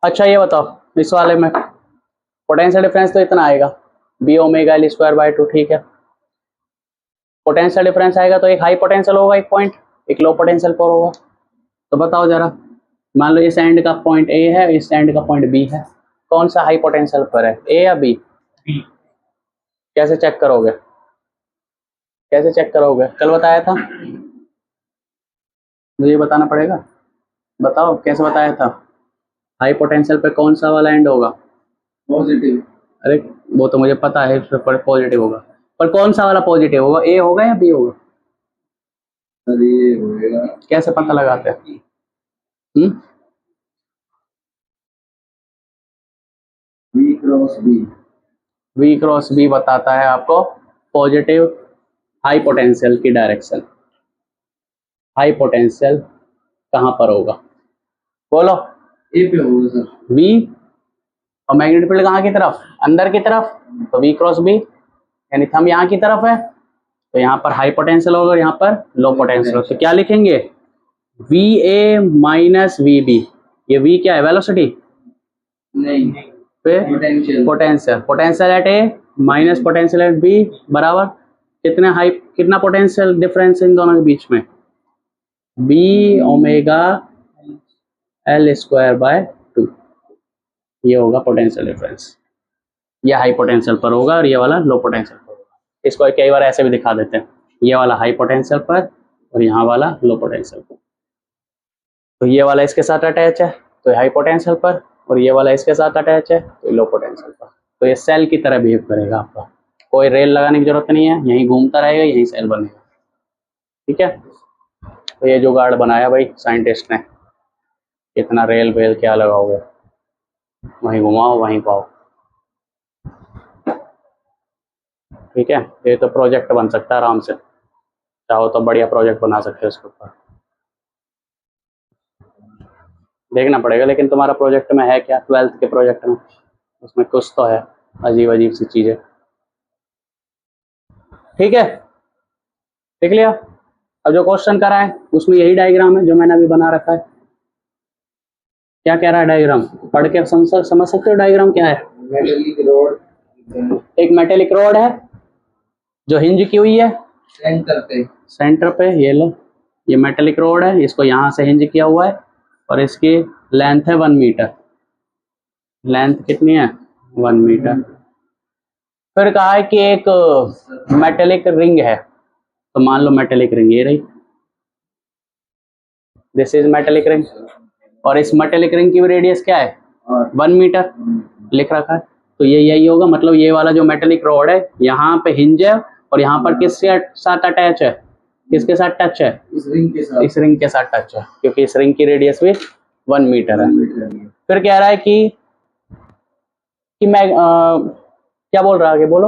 [SPEAKER 1] अच्छा ये बताओ इस वाले में potential difference तो इतना आएगा B omega L square by 2, ठीक है। पोटेंशियल डिफरेंस आएगा तो एक हाई पोटेंशियल होगा एक पॉइंट, एक लो पोटेंशियल पर होगा। तो बताओ जरा, मान लो इस एंड का पॉइंट ए है, इस एंड का पॉइंट बी है, कौन सा हाई पोटेंशियल पर है, ए या बी?
[SPEAKER 2] बी।
[SPEAKER 1] कैसे चेक करोगे, कैसे चेक करोगे? कल बताया था, मुझे बताना पड़ेगा, बताओ कैसे बताया था? हाई पोटेंशियल पे कौन सा वाला एंड होगा?
[SPEAKER 2] पॉजिटिव।
[SPEAKER 1] अरे वो तो मुझे पता है पर पॉजिटिव होगा, पर कौन सा वाला पॉजिटिव होगा, ए होगा या बी होगा?
[SPEAKER 2] सर ये होगा।
[SPEAKER 1] कैसे पता लगाते हैं?
[SPEAKER 2] B cross B.
[SPEAKER 1] V cross B बताता है आपको पॉजिटिव हाई पोटेंशियल की डायरेक्शन। हाई पोटेंशियल कहाँ पर होगा बोलो?
[SPEAKER 2] ए पे होगा सर।
[SPEAKER 1] वी, और मैग्नेटिक फील्ड कहाँ की तरफ? अंदर की तरफ, तो वी क्रॉस बी, यानी थंब यहाँ की तरफ है तो यहाँ पर हाई पोटेंशियल होगा और यहाँ पर लो पोटेंशियल होगा। तो क्या लिखेंगे? V A minus V B. ये वी क्या है, वेलोसिटी?
[SPEAKER 2] नहीं,
[SPEAKER 1] फिर
[SPEAKER 2] potential.
[SPEAKER 1] Potential, potential at A minus potential at B बराबर कितने हाई, कितना पोटेंशियल डिफरेंस इन दोनों के बीच में? B omega L square by 2, ये होगा पोटेंशियल डिफरेंस। ये हाई पोटेंशियल पर होगा और ये वाला लो पोटेंशियल पर होगा। इसको कई बार ऐसे भी दिखा देते हैं, ये वाला हाई पोटेंशियल पर और यहाँ वाला लो पोटेंशियल पर। तो ये वाला इसके साथ अटैच है तो हाई पोटेंशियल पर, और ये वाला इसके साथ अटैच है तो लो पोटेंशियल पर। तो ये सेल की तरह बिहेव करेगा आपका, कोई रेल लगाने की जरूरत नहीं है, यहीं घूमता रहेगा, यहीं सेल बनेगा, ठीक है। तो ये जुगाड़ बनाया भाई साइंटिस्ट ने, कितना रेल वेल क्या लगाओगे, वहीं घुमाओ वहीं पाओ, ठीक है। ये तो प्रोजेक्ट बन सकता है आराम से, चाहो तो बढ़िया प्रोजेक्ट बना सकते हो इसके ऊपर, देखना पड़ेगा। लेकिन तुम्हारा प्रोजेक्ट में है क्या, 12th के प्रोजेक्ट में, उसमें कुछ तो है अजीब अजीब सी चीजें, ठीक है। देख लिया? अब जो क्वेश्चन करा है उसमें यही डायग्राम है जो मैंने अभी बना रखा है। क्या कह रहा है डायग्राम, पढ़ के समझ सकते हो डायग्राम क्या है?
[SPEAKER 2] Metallic road.
[SPEAKER 1] एक मेटेलिक रोड है जो हिंज की हुई है
[SPEAKER 2] सेंटर पे।
[SPEAKER 1] सेंटर पे, ये लो, ये मेटेलिक रोड है, इसको यहाँ से हिंज किया हुआ है और इसकी लेंथ है 1 मीटर। लेंथ कितनी है? 1 मीटर। फिर कहा है कि एक मेटेलिक रिंग है, तो मान लो मेटेलिक रिंग ये रही, दिस इज मेटेलिक रिंग, और इस मेटेलिक रिंग की रेडियस क्या है? 1 मीटर लिख रखा है। तो ये यही होगा, मतलब ये वाला जो मेटेलिक रॉड है यहाँ पे हिंज है और यहाँ पर किसके साथ अटैच है, किसके साथ टच है?
[SPEAKER 2] इस रिंग के साथ।
[SPEAKER 1] इस रिंग के साथ टच है, क्योंकि इस रिंग की रेडियस भी 1 मीटर है। फिर कह रहा है कि मैं क्या बोल रहा है आगे बोलो?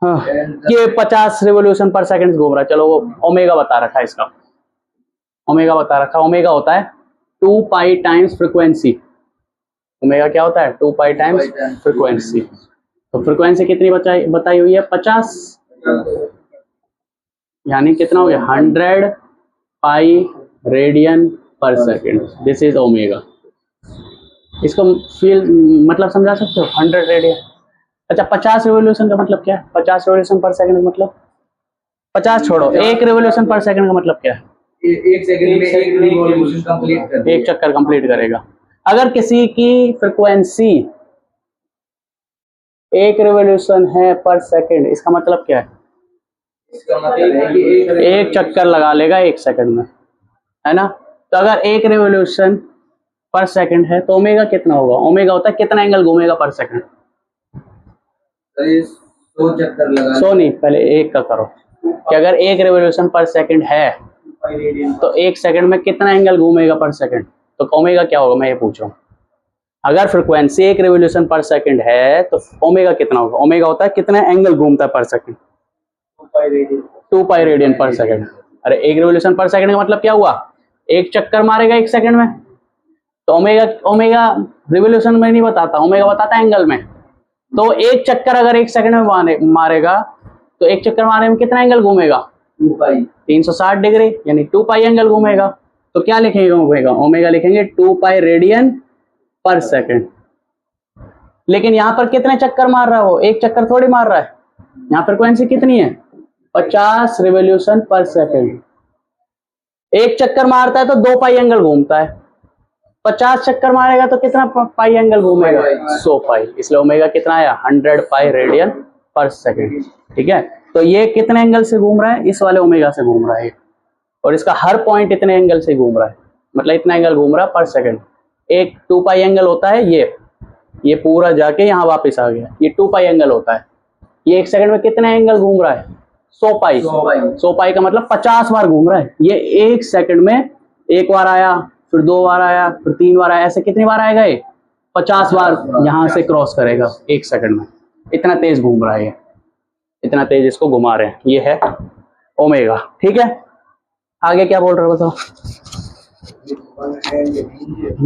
[SPEAKER 1] हाँ, ये 50 रिवोल्यूशन पर सेकंड घूम रहा है। चलो वो ओमेगा बता रखा है इसका, ओमेगा बता रखा, ओमेगा होता है 2 पाई टाइम्स फ्रीक्वेंसी। ओमेगा क्या होता है? 2 पाई टाइम्स फ्रीक्वेंसी। तो फ्रीक्वेंसी कितनी बताई हुई है? 50, यानी कितना हो गया? 100 पाई रेडियन पर सेकेंड, दिस इज ओमेगा। इसको फील मतलब समझा सकते हो? 100 रेडियन। अच्छा, 50 रिवोल्यूशन का मतलब क्या है? 50 रिवोल्यूशन पर सेकंड का मतलब, 50 छोड़ो, 1 रिवोल्यूशन पर सेकंड का मतलब क्या है?
[SPEAKER 2] एक सेकंड में एक रिवॉल्यूशन कंप्लीट कर
[SPEAKER 1] एक चक्कर कंप्लीट करेगा। अगर किसी की फ्रीक्वेंसी 1 रिवोल्यूशन है पर सेकंड, इसका मतलब क्या है?
[SPEAKER 2] इसका मतलब है कि
[SPEAKER 1] एक चक्कर लगा लेगा 1 सेकंड में, है ना। तो अगर 1 रिवोल्यूशन पर सेकंड है तो ओमेगा कितना होगा? ओमेगा होता है कितना एंगल घूमेगा पर सेकंड।
[SPEAKER 2] 100 चक्कर लगा,
[SPEAKER 1] 100 नहीं, पहले 1 का करो कि अगर 1 रिवोल्यूशन पर सेकंड है तो 1 सेकंड में कितना एंगल घूमेगा पर सेकंड। तो ओमेगा क्या होगा, मैं ये पूछ रहा हूँ। अगर फ्रीक्वेंसी 1 रिवोल्यूशन पर सेकंड है तो ओमेगा कितना होगा? ओमेगा होता है कितना एंगल घूमता है पर सेकंड। 2 पाई रेडियन पर सेकेंड। अरे एक रिवोल्यूशन पर सेकेंड का मतलब क्या हुआ, एक चक्कर मारेगा 1 सेकंड में। तो ओमेगा रिवोल्यूशन में नहीं बताता, ओमेगा बताता है एंगल में। तो एक चक्कर अगर 1 सेकंड में मारेगा तो एक चक्कर मारने में कितना एंगल घूमेगा,
[SPEAKER 2] 2 पाई
[SPEAKER 1] 360 डिग्री, यानी 2 पाई एंगल घूमेगा। तो क्या लिखेंगे ओमेगा, ओमेगा लिखेंगे 2 पाई रेडियन पर सेकेंड। लेकिन यहाँ पर कितने चक्कर मार रहा है वो, एक चक्कर थोड़ी मार रहा है। यहाँ फ्रीक्वेंसी कितनी है, 50 रिवोल्यूशन पर सेकेंड। एक चक्कर मारता है तो 2 पाई एंगल घूमता है, 50 चक्कर मारेगा तो कितना पाई एंगल घूमेगा, 100 पाई। इसलिए ओमेगा कितना आया, 100 पाई रेडियन पर सेकेंड। ठीक है, तो ये कितने एंगल से घूम रहा है, इस वाले ओमेगा से घूम रहा है, और इसका हर पॉइंट इतने एंगल से घूम रहा है, मतलब इतना एंगल घूम रहा है पर सेकेंड। एक 2 पाई एंगल होता है, ये पूरा जाके यहाँ वापस आ गया, ये 2 पाई एंगल होता है। ये 1 सेकंड में कितने एंगल घूम रहा है, 100 पाई। 100 पाई का मतलब 50 बार घूम रहा है। ये 1 सेकंड में 1 बार आया, फिर 2 बार आया, फिर 3 बार आया, ऐसे कितनी बार आएगा ये, 50 बार यहाँ से क्रॉस करेगा 1 सेकंड में। इतना तेज घूम रहा है ये, इतना तेज इसको घुमा रहे हैं। ये है ओमेगा। ठीक है, आगे क्या बोल रहे हो बताओ।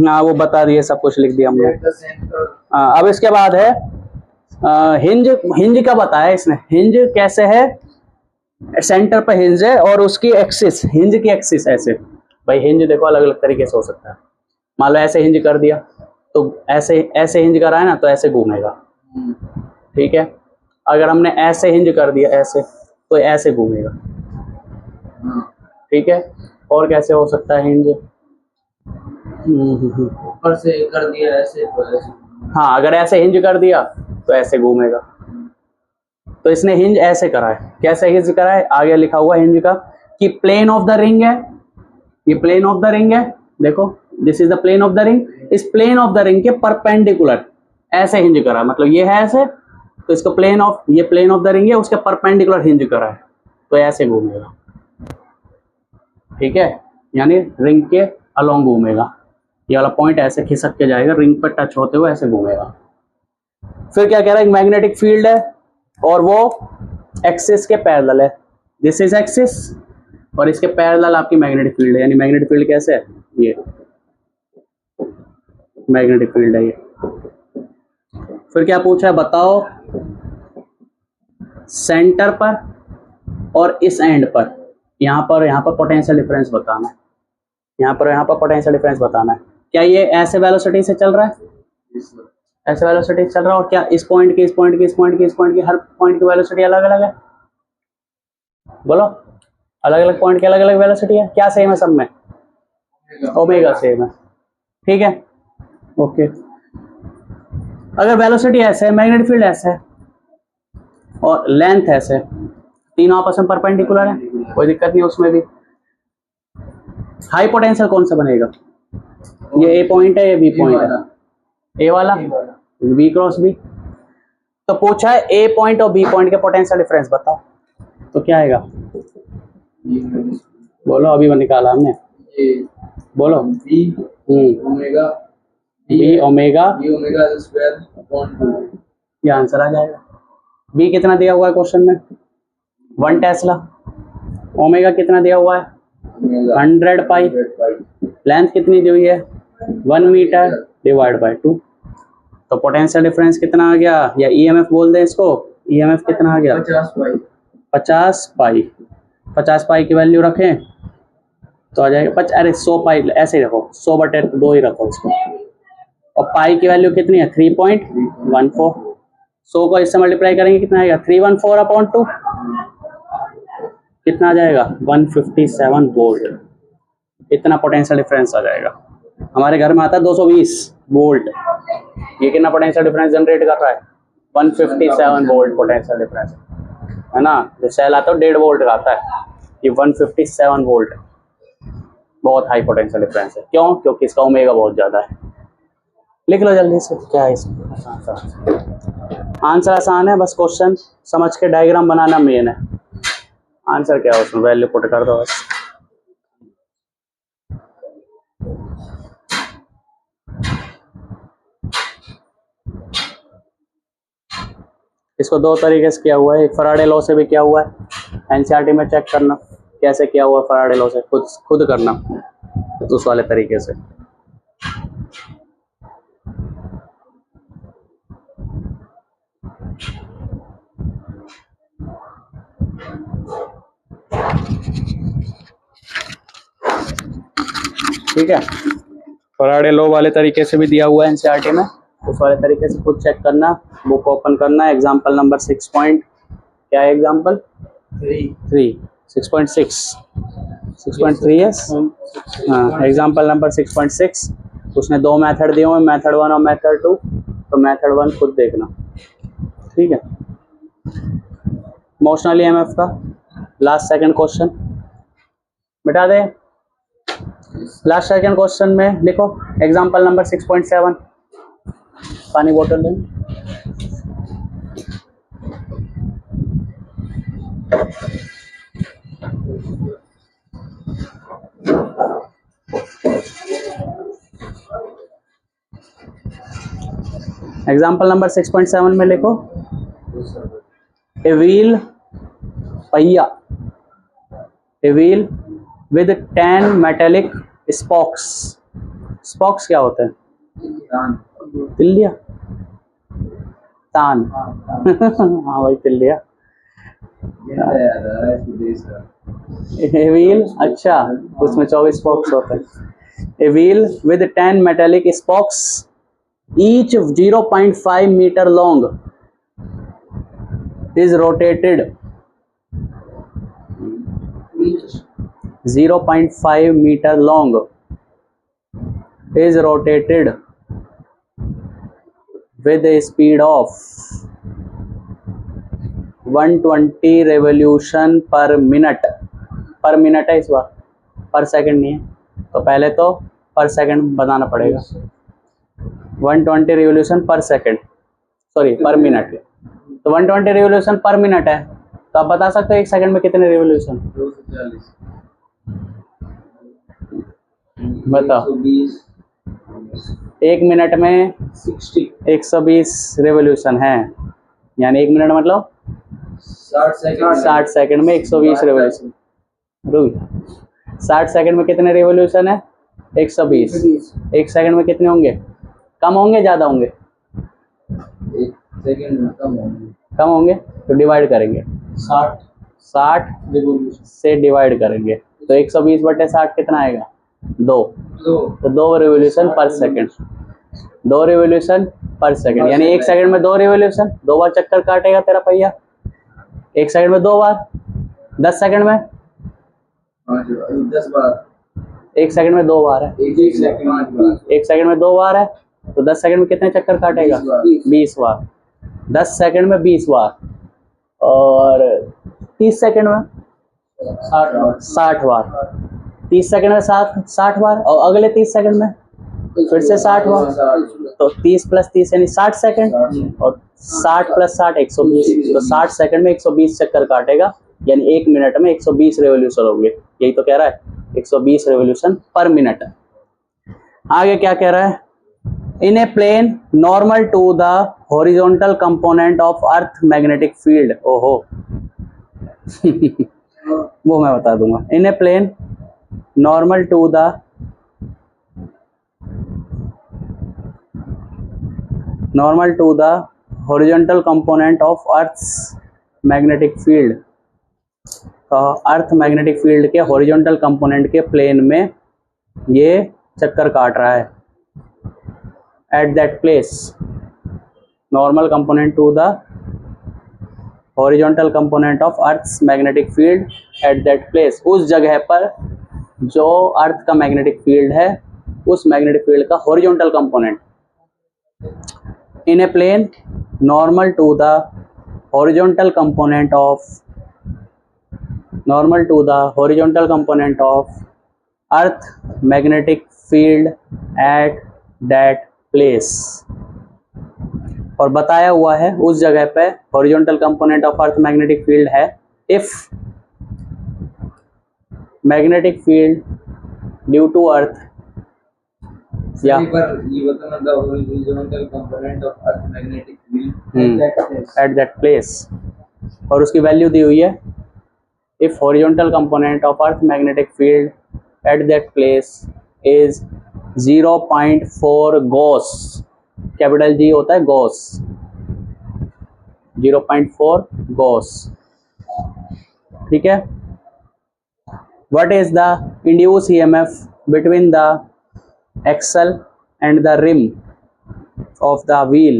[SPEAKER 1] हाँ वो बता दिए, सब कुछ लिख दिया हमने। हाँ, अब इसके बाद है हिंज। हिंज का बताया इसने, हिंज कैसे है, सेंटर पर हिंज है और उसकी एक्सिस, हिंज की एक्सिस ऐसे। भाई हिंज देखो अलग अलग तरीके से हो सकता है। मान लो ऐसे हिंज कर दिया तो ऐसे हिंज करा है ना, तो ऐसे घूमेगा। ठीक है, अगर हमने ऐसे हिंज कर दिया ऐसे, तो ऐसे घूमेगा। ठीक है, और कैसे हो सकता है हिंज,
[SPEAKER 2] ऊपर से कर दिया ऐसे तो ऐसे।
[SPEAKER 1] हाँ अगर ऐसे हिंज कर दिया तो ऐसे घूमेगा। तो इसने हिंज ऐसे करा है, कैसे हिंज करा है, आगे लिखा हुआ हिंज का कि प्लेन ऑफ द रिंग है, ये प्लेन ऑफ द रिंग है, देखो this is the plane of the ring. इस प्लेन ऑफ द रिंग के परपेंडिकुलर ऐसे हिंज करा, मतलब ये है ऐसे, तो इसको प्लेन ऑफ, ये प्लेन ऑफ द रिंग है, उसके परपेंडिकुलर हिंज करा है, तो ऐसे घूमेगा। ठीक है, यानी रिंग के अलोंग घूमेगा। ये वाला पॉइंट ऐसे खिसक के जाएगा, रिंग पर टच होते हुए ऐसे घूमेगा। फिर क्या कह रहा है, मैग्नेटिक फील्ड है और वो एक्सिस के पैरेलल है, दिस इज एक्सिस, और इसके पैरेलल आपकी मैग्नेटिक फील्ड है। यानी मैग्नेटिक फील्ड कैसे है, ये मैग्नेटिक फील्ड है ये। फिर क्या पूछा है बताओ, सेंटर पर और इस एंड पर, यहाँ पर पोटेंशियल डिफरेंस बताना है, यहाँ पर पोटेंशियल डिफरेंस बताना है। क्या ये ऐसे वेलोसिटी से चल रहा है, ऐसे वेलोसिटी से चल रहा है, और क्या इस पॉइंट की, इस पॉइंट की, इस पॉइंट की, इस पॉइंट की, हर पॉइंट की वेलोसिटी अलग अलग है, बोलो अलग अलग पॉइंट की अलग अलग वेलोसिटी है, क्या सेम है सब में, ओमेगा सेम है। ठीक है, ओके। अगर वेलोसिटी ऐसे है, मैग्नेटिक फील्ड ऐसे है और लेंथ ऐसे, तीनों आपस में परपेंडिकुलर है, कोई दिक्कत नहीं उसमें भी। हाई पोटेंशियल कौन सा बनेगा, ये ए पॉइंट है, ये बी पॉइंट है, ए वाला बी क्रॉस बी। तो पूछा है ए पॉइंट और बी पॉइंट के पोटेंशियल डिफरेंस बताओ, तो क्या आएगा, बोलो अभी वो निकाला हमने, बोलो
[SPEAKER 2] B omega
[SPEAKER 1] B omega
[SPEAKER 2] square upon 2,
[SPEAKER 1] ये आंसर आ जाएगा। बी कितना दिया हुआ है क्वेश्चन में, 1 टेस्ला। ओमेगा कितना दिया हुआ है, 100 पाई। लेंथ कितनी दी हुई है, 1 मीटर डिवाइड बाय 2। तो पोटेंशियल डिफरेंस कितना आ गया, या ईएमएफ बोल दें इसको, ईएमएफ कितना आ गया,
[SPEAKER 2] 50 पाई।
[SPEAKER 1] 50 पाई। 50 पाई की वैल्यू रखें तो आ जाएगा, अरे 100 पाई ऐसे ही रखो, 100/2 ही रखो इसको। और पाई की वैल्यू कितनी है, 3.14। 100 को इससे मल्टीप्लाई करेंगे कितना आएगा, 314/2, कितना आ जाएगा, 157 वोल्ट। इतना पोटेंशियल डिफरेंस आ जाएगा। हमारे घर में आता है 220 वोल्ट, ये कितना पोटेंशियल डिफरेंस जनरेट कर रहा है, 157 वोल्ट पोटेंशियल डिफरेंस है ना। जो सेल आता है 1.5 वोल्ट का आता है, ये 157 वोल्ट, बहुत हाई पोटेंशियल डिफरेंस है। क्यों, क्योंकि इसका ओमेगा बहुत ज़्यादा है। लिख लो जल्दी से, क्या है इसमें आंसर, आसान है, बस क्वेश्चन समझ के डायग्राम बनाना मेन है। आंसर क्या है उसमें, वैल्यू पुट कर दो बस। इसको 2 तरीके से किया हुआ है, एक फराडे लॉ से भी किया हुआ है एनसीईआरटी में चेक करना कैसे किया हुआ फैराडे लॉ से, खुद खुद करना उस वाले तरीके से। ठीक है, फैराडे लॉ वाले तरीके से भी दिया हुआ है एनसीईआरटी में, उस वाले तरीके से खुद चेक करना, बुक ओपन करना, एग्जाम्पल नंबर 6 पॉइंट क्या है, एग्जाम्पल 3 6.6 6.3 है, हाँ एग्जाम्पल नंबर 6.6। उसने दो मेथड दिए हुए, मेथड 1 और मेथड 2, तो मेथड 1 खुद देखना। ठीक है, मोशनल ईएमएफ का लास्ट सेकंड क्वेश्चन मिटा दे। लास्ट सेकंड क्वेश्चन में लिखो एग्जाम्पल नंबर 6.7, पानी बोतल लें। एग्जाम्पल नंबर 6.7 में लिखो ए व्हील, पहिया, ए व्हील विद 10 मेटेलिक स्पॉक्स। स्पॉक्स क्या होता है? तिल्लिया, तान हाँ भाई तिल्लिया। ए व्हील, अच्छा उसमें 24 स्पॉक्स होते हैं। A wheel with 10 metallic स्पॉक्स each 0.5 meter long is rotated 0.5 meter long is rotated with a speed of 120 revolution per minute। पर मिनट है इस बार, पर सेकंड नहीं है, तो पहले तो पर सेकंड बताना पड़ेगा। 120 रिवोल्यूशन पर सेकंड, सॉरी पर मिनट, तो 120 रिवोल्यूशन पर मिनट है, तो आप बता सकते हो एक सेकंड में कितने रिवोल्यूशन? बताओ, एक मिनट में 120 रिवोल्यूशन है, यानी एक मिनट मतलब 60 सेकंड में 120 रिवोल्यूशन। 60 सेकंड में कितने रिवोल्यूशन है? 120। एक सेकंड में कितने होंगे? कम होंगे ज़्यादा होंगे?
[SPEAKER 2] एक सेकंड में
[SPEAKER 1] कम होंगे, तो डिवाइड करेंगे 60 से डिवाइड करेंगे, तो 120/60 कितना आएगा? 2। तो 2 revolution per second, 2 revolution per second, यानी एक सेकंड में 2 रिवोल्यूशन, 2 बार चक्कर काटेगा तेरा पहिया, एक सेकंड में 2 बार, 10 सेकंड में
[SPEAKER 2] 10 बार,
[SPEAKER 1] एक सेकंड में 2 बार है, एक सेकंड में 2 बार है, तो 10 सेकंड में कितने चक्कर काटेगा? 20 बार। 10 सेकंड में 20 बार, और 30 सेकंड में 60 बार, 30 सेकंड में 60 बार, और अगले 30 सेकंड में फिर से 60 बार, तो 30 + 30 यानी 60 सेकंड, और 60 + 60 120, तो 60 सेकंड में 120 चक्कर काटेगा, यानी एक मिनट में 120 रिवोल्यूशन होंगे। यही तो कह रहा है, 120 रिवोल्यूशन पर मिनट। आगे क्या कह रहा है? In a plane normal to the horizontal component of earth magnetic field. ओहो वो मैं बता दूंगा। In a plane normal to the horizontal component of earth's magnetic field. Earth magnetic field के हॉरिजॉन्टल कंपोनेंट के प्लेन में ये चक्कर काट रहा है। At that place, normal component to the horizontal component of Earth's magnetic field at that place, उस जगह पर जो अर्थ का मैग्नेटिक फील्ड है, उस मैग्नेटिक फील्ड का horizontal component. In a plane normal to the horizontal component of earth magnetic field at that place, और बताया हुआ है उस जगह पे horizontal component of earth magnetic field है। If magnetic field due to earth, या
[SPEAKER 2] ये बताना the horizontal component of earth magnetic field
[SPEAKER 1] at that place, और उसकी वैल्यू दी हुई है if horizontal component of earth magnetic field at that place is 0.4 gauss, capital G होता है Gauss, 0.4 Gauss, ठीक है। What is the induced EMF between the axle and the rim of the wheel?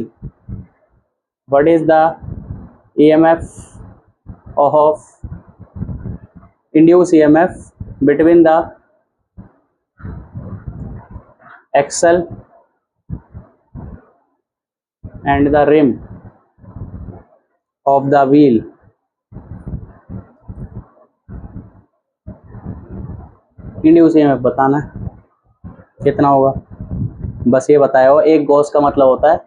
[SPEAKER 1] What is the EMF of induced EMF between the axle and the rim of the wheel? Induce EMF बताना है कितना होगा, बस ये बताया हो। एक Gauss का मतलब होता है,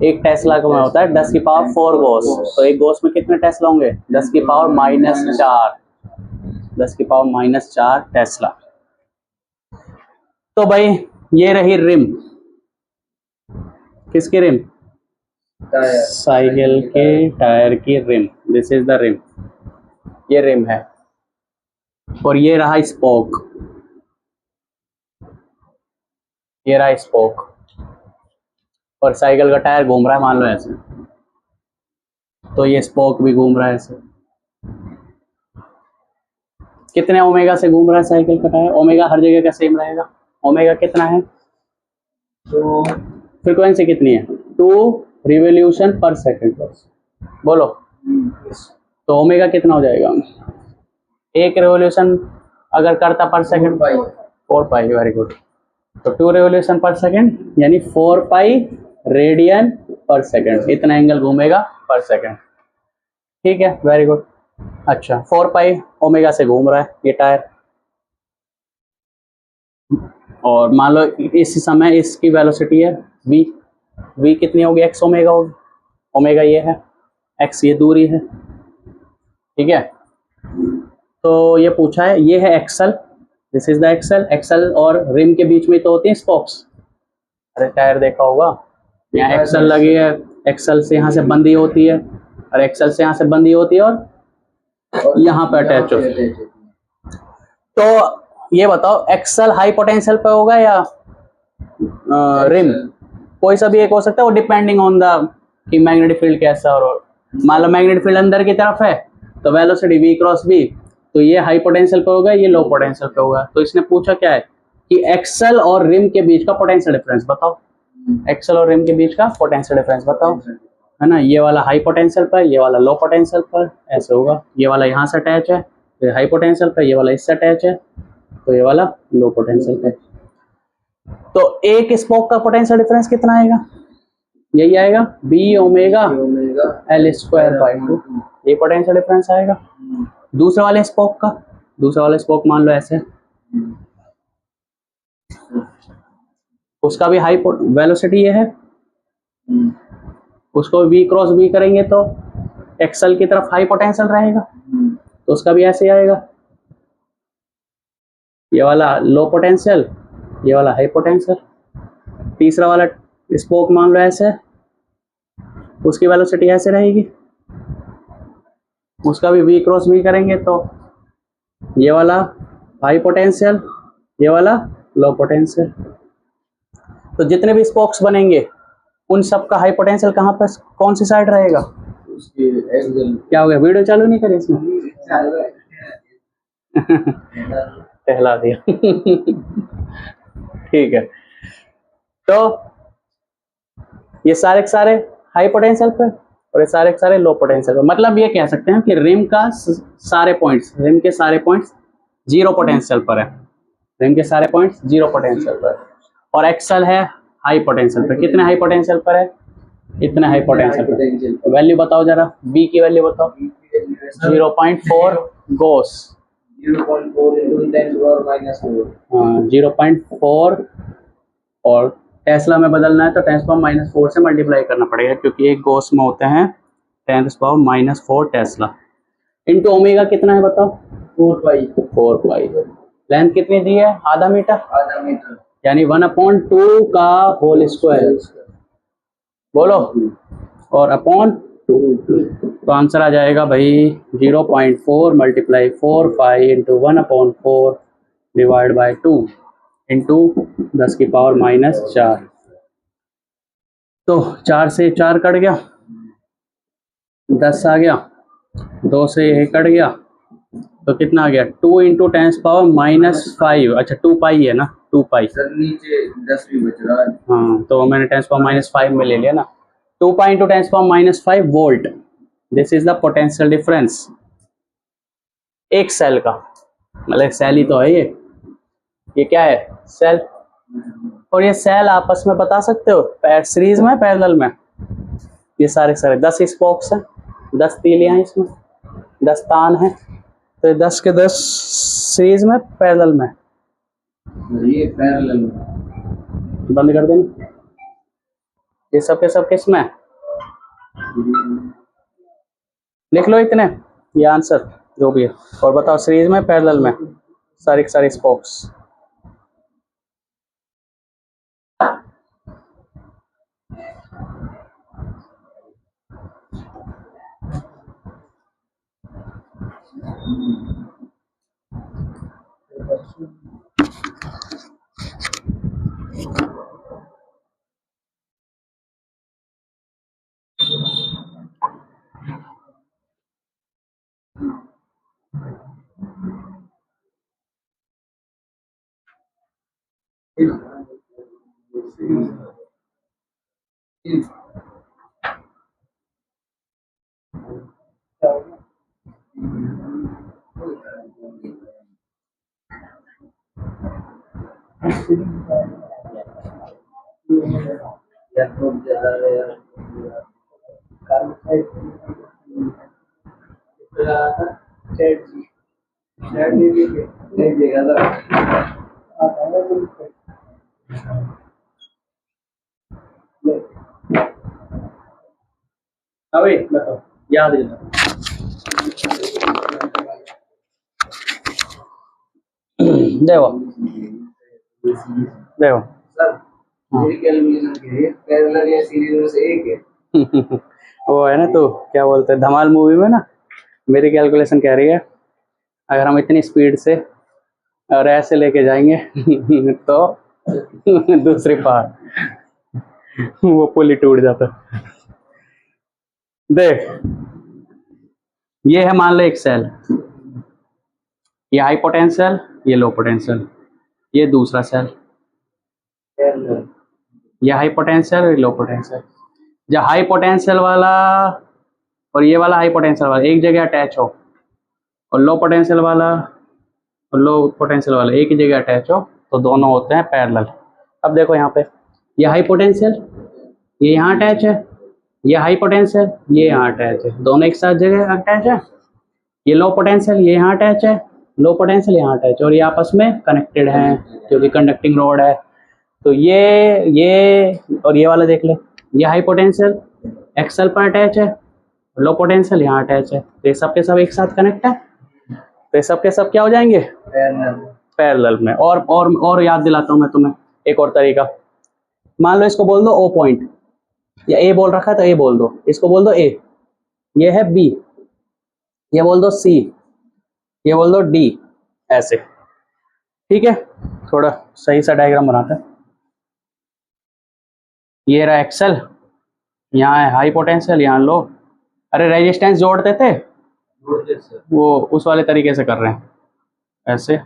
[SPEAKER 1] एक टेस्ला का मतलब होता है 10 की पावर 4 गॉस। तो एक गॉस में कितने टेस्ला होंगे? 10 की पावर -4, 10 की पावर -4 टेस्ला। तो भाई ये रही रिम, किसकी रिम? साइकिल के टायर की rim. This is the rim, ये रिम है। और ये रहा स्पोक, ये रहा स्पोक। और साइकिल का टायर घूम रहा है मान लो ऐसे, तो ये स्पोक भी घूम रहा है ऐसे। कितने ओमेगा से घूम रहा है साइकिल का टायर? ओमेगा हर जगह का सेम रहेगा। ओमेगा कितना है?
[SPEAKER 2] तो
[SPEAKER 1] फ्रीक्वेंसी कितनी है? 2 रिवोल्यूशन पर सेकंड। बोलो तो ओमेगा कितना हो जाएगा? एक रिवोल्यूशन अगर करता पर सेकंड 4 पाई, वेरी गुड। तो 2 रिवोल्यूशन पर सेकंड यानी 4 पाई रेडियन पर सेकंड, इतना एंगल घूमेगा पर सेकंड, ठीक है, वेरी गुड। अच्छा 4 पाई ओमेगा से घूम रहा है ये टायर, और मान लो इस समय इसकी वेलोसिटी है v, v कितनी होगी? x ओमेगा होगी। ओमेगा ये है, x ये दूरी है, ठीक है। तो ये पूछा है, ये है axle, this is the axle. Axle और रिम के बीच में तो होती है स्पोक्स। अरे टायर देखा होगा, यहाँ एक्सल लगी है, एक्सल से यहाँ से बंदी होती है, और एक्सल से यहाँ से बंदी होती है, और यहाँ पे अटैच होती है। तो ये बताओ एक्सल हाई पोटेंशियल पे होगा या रिम? कोई सा भी एक हो सकता है, वो डिपेंडिंग ऑन द कि मैग्नेटिक फील्ड कैसा। और मान लो मैग्नेटिक फील्ड अंदर की तरफ है तो वेलोसिटी v क्रॉस v, तो ये हाई पोटेंशियल पे होगा, ये लो पोटेंशियल पे होगा। तो इसने पूछा क्या है कि एक्सल और रिम के बीच का पोटेंशियल डिफरेंस बताओ। एक्सल और रिम के बीच का पोटेंशियल डिफरेंस बताओ, है ना। ये वाला हाई पोटेंशियल पर, ये वाला लो पोटेंशियल पर, ऐसे होगा। ये वाला यहाँ से अटैच है तो हाई पोटेंशियल पर, ये वाला इससे अटैच है तो ये वाला लो पोटेंशियल पे। तो एक स्पोक का पोटेंशियल डिफरेंस कितना आएगा? यही आएगा b omega l square by 2, ये पोटेंशियल डिफरेंस आएगा। दूसरे वाले स्पोक का, दूसरा वाला स्पोक मान लो ऐसे, उसका भी हाई वेलोसिटी ये है, उसको v क्रॉस v करेंगे तो एक्सल की तरफ हाई पोटेंशियल रहेगा, तो उसका भी ऐसे ही आएगा। ये वाला लो पोटेंशियल, ये वाला हाई पोटेंशियल। तीसरा वाला स्पोक मान लो ऐसे, उसकी वेलोसिटी ऐसे रहेगी, उसका भी v क्रॉस v करेंगे तो ये वाला हाई पोटेंशियल, ये वाला लो पोटेंशियल। तो जितने भी स्पोक्स बनेंगे उन सब का हाई पोटेंशियल कहाँ पर, कौन सी साइड रहेगा? क्या हो गया, वीडियो चालू नहीं करी इसमें? टहला दिया। ठीक है, तो ये सारे के सारे हाई पोटेंशियल पे और ये सारे के सारे लो पोटेंशियल पे। मतलब ये कह सकते हैं कि रिम का सारे पॉइंट्स, रिम के सारे पॉइंट्स 0 पोटेंशियल पर है, रिम के सारे पॉइंट्स 0 पोटेंशियल पर, और एक्सल है हाई पोटेंशियल पर। कितने हाई पोटेंशियल पर है? इतने हाई पोटेंशियल पर। वैल्यू बताओ जरा, बी की वैल्यू बताओ। 0.4 गोस,
[SPEAKER 2] 0.4 into 10 to the minus 4।
[SPEAKER 1] हाँ 0.4, और टेस्ला में बदलना है तो 10⁻⁻⁴ से मल्टीप्लाई करना पड़ेगा, क्योंकि एक गोस में होते हैं 10⁻⁻⁴ टेस्ला। इनटू ओमेगा कितना है बताओ? 4 पाई। लेंथ कितनी दी है? आधा मीटर, यानी 1/2 का होल स्क्वायर, बोलो, और अपॉन 2। तो आंसर आ जाएगा भाई 0.4 multiply 4 into 1/4 divide by 2 into 10⁻⁻4। तो 4 से 4 कट गया, 10 आ गया, 2 से ये कट गया, तो कितना आ गया 2 इंटू 10⁻⁻5। अच्छा 2 पाई है ना, 2 पाई।
[SPEAKER 2] सर नीचे 10 भी बच रहा है।
[SPEAKER 1] हाँ तो मैंने 10⁻⁻5 में ले लिया ना। 2 pi into 10⁻⁻5 volt, this is the potential difference एक सेल का। मतलब सेल ही तो है ये क्या है, सेल। और ये सेल आपस में बता सकते हो सीरीज में पैरेलल में, ये सारे 10 स्पोक्स हैं, 10 तीलियां हैं इसमें, 10 तान हैं, तो ये 10 के 10 सीरीज में पैरेलल में।
[SPEAKER 2] ये पैरेलल
[SPEAKER 1] बंद कर देना, ये सब के सब किस में, लिख लो इतने, ये आंसर जो भी है। और बताओ सीरीज में पैरेलल में सारे के सारे स्पोक्स। अभी बताओ, याद है देखो देखो
[SPEAKER 2] सर मेरी कैलकुलेशन के पैरेलल या सीरीज में से एक है।
[SPEAKER 1] वो है ना, तो क्या बोलते हैं धमाल मूवी में ना, मेरी कैलकुलेशन कह रही है अगर हम इतनी स्पीड से और ऐसे लेके जाएंगे तो दूसरी पार वो पुल ही टूट जाता। देख ये है मान लो एक सेल, ये हाई पोटेंशियल, ये लो पोटेंशियल, ये दूसरा सेल,
[SPEAKER 2] पैरेलल
[SPEAKER 1] ये हाई पोटेंशियल और लो पोटेंशियल। जब हाई पोटेंशियल वाला और ये वाला हाई पोटेंशियल वाला एक जगह अटैच हो और लो पोटेंशियल वाला और लो पोटेंशियल वाला एक ही जगह अटैच हो तो दोनों होते हैं पैरेलल। अब देखो यहाँ पे ये हाई पोटेंशियल ये यहाँ अटैच है, ये हाई पोटेंशियल ये यहाँ अटैच है, दोनों एक साथ जगह अटैच है। ये लो पोटेंशियल ये यहाँ अटैच है, लो पोटेंशियल यहाँ अटैच है, और ये आपस में कनेक्टेड हैं क्योंकि कंडक्टिंग रोड है। तो ये और ये वाला देख ले, ये हाई पोटेंशियल एक्सल पर अटैच है, लो पोटेंशियल यहाँ अटैच है, तो ये सब के सब एक साथ कनेक्ट है, तो ये सब के सब क्या हो जाएंगे पैरेलल में। और याद दिलाता हूँ मैं तुम्हें एक और तरीका। मान लो इसको बोल दो ओ पॉइंट, या ए बोल रखा है तो ए बोल दो, इसको बोल दो ए, ये है बी, ये बोल दो सी, ये बोल दो डी, ऐसे। ठीक है, थोड़ा सही सा डायग्राम बनाते हैं। ये रहा एक्सल, यहाँ है हाई पोटेंशियल, यहाँ लो। अरे रेजिस्टेंस जोड़ते थे वो उस वाले तरीके से कर रहे हैं, ऐसे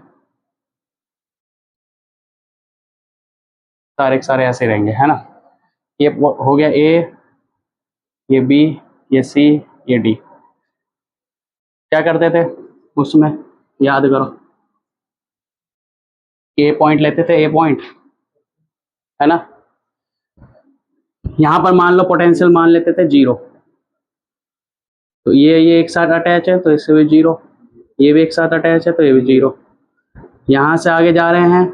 [SPEAKER 1] सारे के सारे ऐसे रहेंगे, है ना। ये हो गया ए, ये बी, ये सी, ये डी। क्या करते थे उसमें, याद करो, ए पॉइंट लेते थे, ए पॉइंट है ना, यहाँ पर मान लो पोटेंशियल मान लेते थे 0, तो ये एक साथ अटैच है तो इससे भी 0, ये भी एक साथ अटैच है तो ये भी 0। यहाँ से आगे जा रहे हैं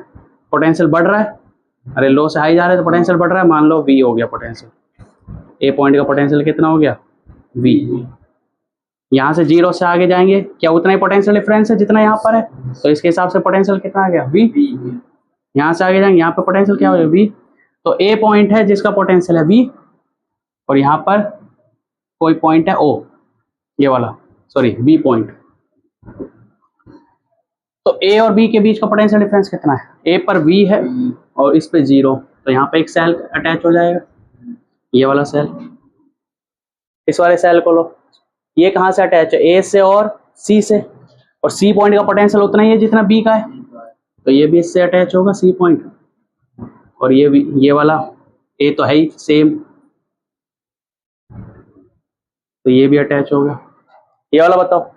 [SPEAKER 1] पोटेंशियल बढ़ रहा है, अरे लो से हाई जा रहे हैं तो पोटेंशियल बढ़ रहा है, मान लो V हो गया पोटेंशियल, ए पॉइंट का पोटेंशियल कितना हो गया V। यहाँ से 0 से आगे जाएंगे, क्या उतना ही पोटेंशियल डिफरेंस है जितना यहाँ पर है, तो इसके हिसाब से पोटेंशियल कितना आ गया V। यहाँ से आगे जाएंगे, यहाँ पर पोटेंशियल क्या हो गया V, तो ए पॉइंट है जिसका पोटेंशियल है V, और यहाँ पर कोई पॉइंट है O, ये वाला, सॉरी बी पॉइंट। तो ए और बी के बीच का पोटेंशियल डिफरेंस कितना है? ए पर वी है और इस पे 0, तो यहाँ पे एक सेल अटैच हो जाएगा, ये वाला सेल। इस वाले सेल को लो, ये कहाँ से अटैच है? ए से और सी से, और सी पॉइंट का पोटेंशियल उतना ही है जितना बी का है, तो ये भी इससे अटैच होगा सी पॉइंट। और ये भी, ये वाला ए तो है ही सेम, तो ये भी अटैच होगा। ये वाला बताओ,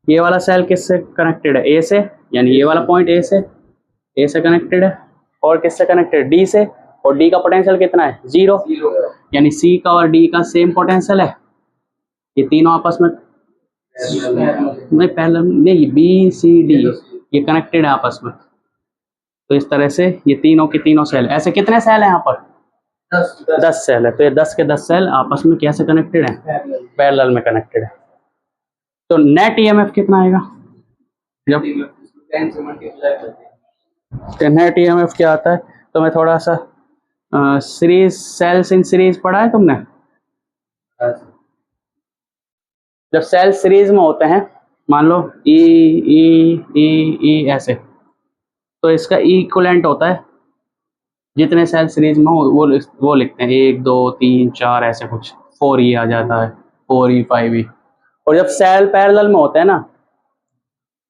[SPEAKER 1] ये वाला सेल किससे कनेक्टेड है? ए से, यानी ये वाला पॉइंट ए से कनेक्टेड है, और किससे कनेक्टेड? डी से, और डी का पोटेंशियल कितना है? 0, यानी सी का और डी का सेम पोटेंशियल है। ये तीनों आपस में नहीं, पहले नहीं, बी सी डी ये कनेक्टेड है आपस में। तो इस तरह से ये तीनों के तीनों सेल, ऐसे कितने सेल हैं यहाँ पर? 10 सेल है। तो ये 10 के 10 सेल आपस में कैसे कनेक्टेड है? पैरेलल में कनेक्टेड है। तो नेट ईएमएफ कितना आएगा? जब
[SPEAKER 2] 10 से मल्टीप्लाई करते हैं।
[SPEAKER 1] नेट ईएमएफ क्या आता है? तो मैं थोड़ा सा सीरीज, सेल्स इन सीरीज पढ़ा है तुमने? जब सेल सीरीज में होते हैं, मान लो ई ई ई ई ऐसे, तो इसका इक्विवेलेंट होता है, जितने सेल सीरीज में हो वो लिखते हैं 1 2 3 4 ऐसे कुछ, 4E आ जाता है, 4E 5E। और जब सेल पैरेलल में होते हैं ना,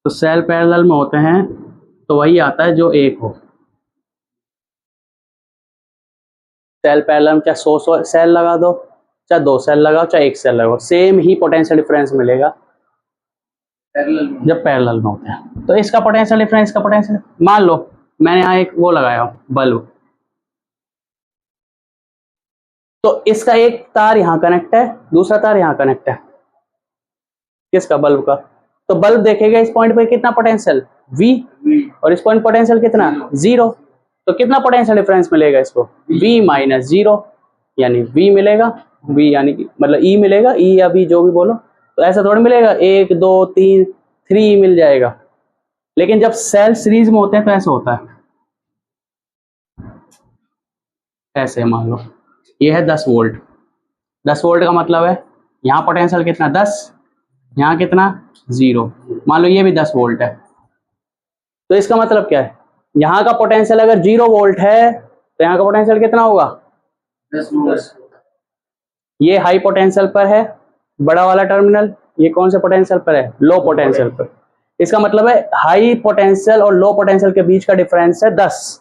[SPEAKER 1] तो सेल पैरेलल में होते हैं तो वही आता है जो एक हो। सेल पैरेलल में चाहे 100 सेल लगा दो, चाहे 2 सेल लगाओ, चाहे 1 सेल लगाओ, सेम ही पोटेंशियल डिफरेंस मिलेगा जब पैरेलल में होते हैं। तो इसका पोटेंशियल डिफरेंस, इसका पोटेंशियल, मान लो मैंने यहाँ एक वो लगाया बल्ब, तो इसका एक तार यहाँ कनेक्ट है, दूसरा तार यहाँ कनेक्ट है, किसका? बल्ब का। तो बल्ब देखेगा इस पॉइंट पे कितना पोटेंशियल? V, और इस पॉइंट पोटेंशियल कितना? 0। तो कितना पोटेंशियल डिफरेंस मिलेगा इसको? V माइनस 0, यानी V मिलेगा, V यानी कि मतलब E मिलेगा, E या V जो भी बोलो। तो ऐसा थोड़ा मिलेगा 1 2 3 3 मिल जाएगा, लेकिन जब सेल सीरीज में होते हैं तो ऐसा होता है, ऐसे मान लो ये है 10 वोल्ट। 10 वोल्ट का मतलब है यहाँ पोटेंशियल कितना? 10, यहाँ कितना? 0। मान लो ये भी 10 वोल्ट है, तो इसका मतलब क्या है? यहाँ का पोटेंशियल अगर 0 वोल्ट है तो यहाँ का पोटेंशियल कितना होगा?
[SPEAKER 2] 10 वोल्ट।
[SPEAKER 1] ये हाई पोटेंशियल पर है बड़ा वाला टर्मिनल, ये कौन से पोटेंशियल पर है? लो पोटेंशियल पर। इसका मतलब है हाई पोटेंशियल और लो पोटेंशियल के बीच का डिफरेंस है 10।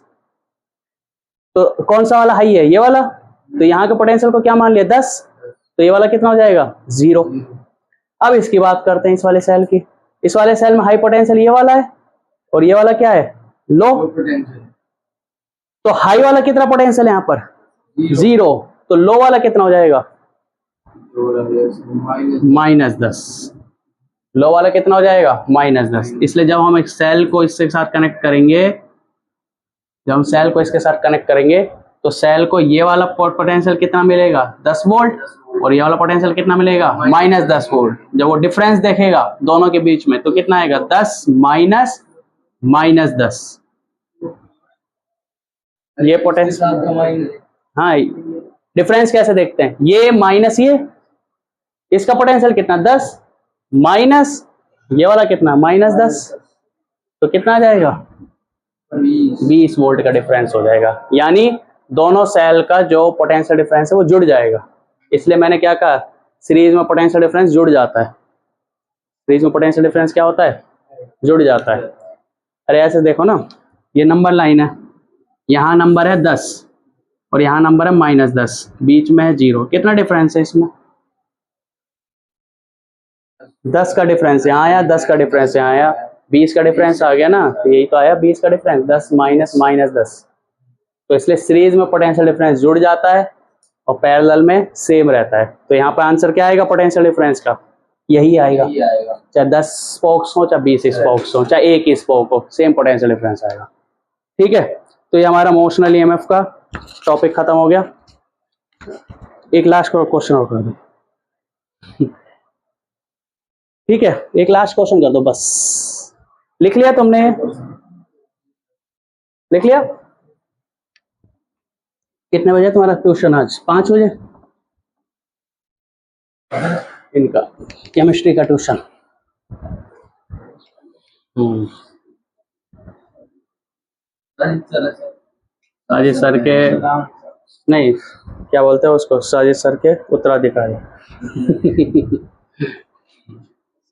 [SPEAKER 1] तो कौन सा वाला हाई है? ये वाला। तो यहाँ के पोटेंशियल को क्या मान लिया? 10। तो ये वाला कितना हो जाएगा? 0। अब इसकी बात करते हैं इस वाले सेल की। इस वाले सेल में हाई पोटेंशियल ये वाला है, और ये वाला क्या है? Low
[SPEAKER 2] potential.
[SPEAKER 1] तो हाई वाला कितना पोटेंशियल है यहाँ पर? 0। तो लो वाला कितना हो जाएगा? -10। लो वाला कितना हो जाएगा? -10। इसलिए जब हम एक सेल को इसके साथ कनेक्ट करेंगे, जब हम सेल को इसके साथ कनेक्ट करेंगे तो सेल को ये वाला पोटेंशियल कितना मिलेगा? 10 वोल्ट, और ये वाला पोटेंशियल कितना मिलेगा? -10 वोल्ट। जब वो डिफरेंस देखेगा दोनों के बीच में तो कितना आएगा? 10 माइनस -10। ये पोटेंशियल, हाँ डिफरेंस कैसे देखते हैं? ये माइनस इसका पोटेंशियल कितना? 10 माइनस ये वाला कितना? -10। तो कितना आ जाएगा? 20 वोल्ट का डिफरेंस हो जाएगा। यानी दोनों सेल का जो पोटेंशियल डिफरेंस है वो जुड़ जाएगा। इसलिए मैंने क्या कहा? सीरीज में पोटेंशियल डिफरेंस जुड़ जाता है। सीरीज में पोटेंशियल डिफरेंस क्या होता है? जुड़ जाता है। अरे ऐसे देखो ना, ये नंबर लाइन है, यहाँ नंबर है 10 और यहाँ नंबर है -10, बीच में है 0। कितना डिफरेंस है इसमें? 10 का डिफरेंस यहाँ आया, 10 का डिफरेंस यहाँ आया, 20 का डिफरेंस आ गया ना। तो यही तो आया 20 का डिफरेंस, 10 माइनस -10। तो इसलिए सीरीज में पोटेंशियल डिफरेंस जुड़ जाता है और पैरेलल में सेम रहता है। तो यहाँ पर आंसर क्या आएगा पोटेंशियल डिफरेंस का? यही आएगा। चाहे 10 स्पोक्स हो, चाहे 20 स्पोक्स हो, चाहे एक ही स्पोक हो, सेम पोटेंशियल डिफरेंस आएगा। ठीक है, तो ये हमारा मोशनल ईएमएफ का टॉपिक खत्म हो गया। एक लास्ट क्वेश्चन और कर दो। ठीक है, एक लास्ट क्वेश्चन कर दो बस। लिख लिया तुमने? लिख लिया? कितने बजे तुम्हारा ट्यूशन आज? 5 बजे? इनका केमिस्ट्री का ट्यूशन। साजिद सर के नहीं, क्या बोलते हैं उसको, साजिद सर के उत्तराधिकारी।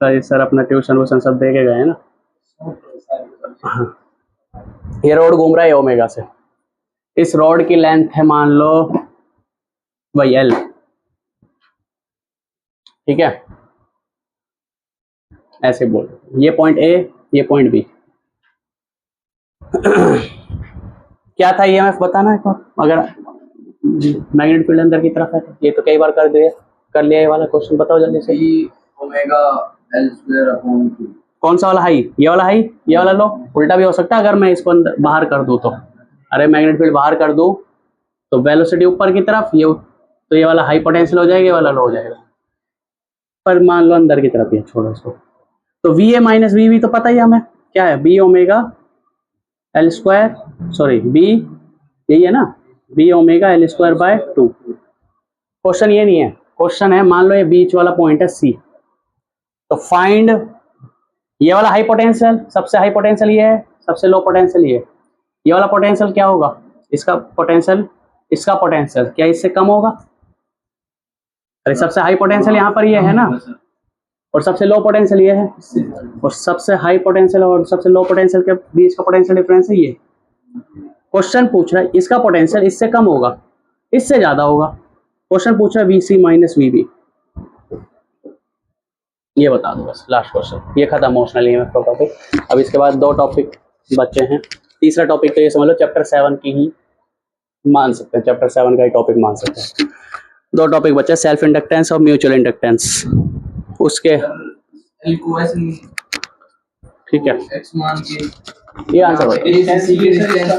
[SPEAKER 1] साजिद सर अपना ट्यूशन वूशन सब दे के गए हैं ना। हाँ, ये रोड घूम रहा है ओमेगा से। इस रोड की लेंथ है मान लो भाई एल, ठीक है, ऐसे बोल, ये पॉइंट ए, ये पॉइंट बी। क्या था ईएमएफ बताना एक बार, अगर मैग्नेटिक फील्ड अंदर की तरफ है। ये तो कई बार कर लिया ये वाला क्वेश्चन, बताओ जल्दी से।
[SPEAKER 2] Omega L square upon 2।
[SPEAKER 1] कौन सा वाला हाई, ये वाला हाई, ये वाला लो। उल्टा भी हो सकता है अगर मैं इसको बाहर कर दूं तो, अरे मैग्नेटिक फील्ड बाहर कर दूं तो वेलोसिटी ऊपर की तरफ, ये तो ये वाला हाई पोटेंशियल हो जाएगा, ये वाला लो हो जाएगा। पर मान लो अंदर की तरफ, ये छोड़ो इसको। तो V A minus V B तो पता ही हमें क्या है, B omega L square, sorry B, यही है ना, B omega L square by 2। Question ये नहीं है, क्वेश्चन है मान लो ये बीच वाला पॉइंट है सी, तो फाइंड ये वाला हाई पोटेंशियल, सबसे हाई पोटेंशियल ये है, सबसे लो पोटेंशियल ये वाला पोटेंशियल क्या होगा, इसका पोटेंशियल, इसका पोटेंशियल क्या इससे कम होगा। अरे सबसे हाई पोटेंशियल यहाँ पर ये है ना, और सबसे लो पोटेंशियल ये है, और सबसे हाई पोटेंशियल और सबसे लो पोटेंशियल के बीच का पोटेंशियल डिफरेंस है ये। क्वेश्चन पूछ रहा है इसका पोटेंशियल इससे कम होगा, इससे ज्यादा होगा। क्वेश्चन पूछ रहा है वीसी माइनस वीबी, ये बता दो बस, लास्ट क्वेश्चन, ये खत्म इमोशनल ईएमएफ का टॉपिक। अब इसके बाद 2 टॉपिक बच्चे हैं। तीसरा टॉपिक तो ये समझ लो चैप्टर 7 की ही मान सकते हैं, चैप्टर 7 का ही टॉपिक मान सकते हैं। 2 टॉपिक बचे, सेल्फ इंडक्टेंस और म्यूचुअल इंडक्टेंस। उसके ठीक है,
[SPEAKER 2] एक्स मान के
[SPEAKER 1] ये आंसर बताओ।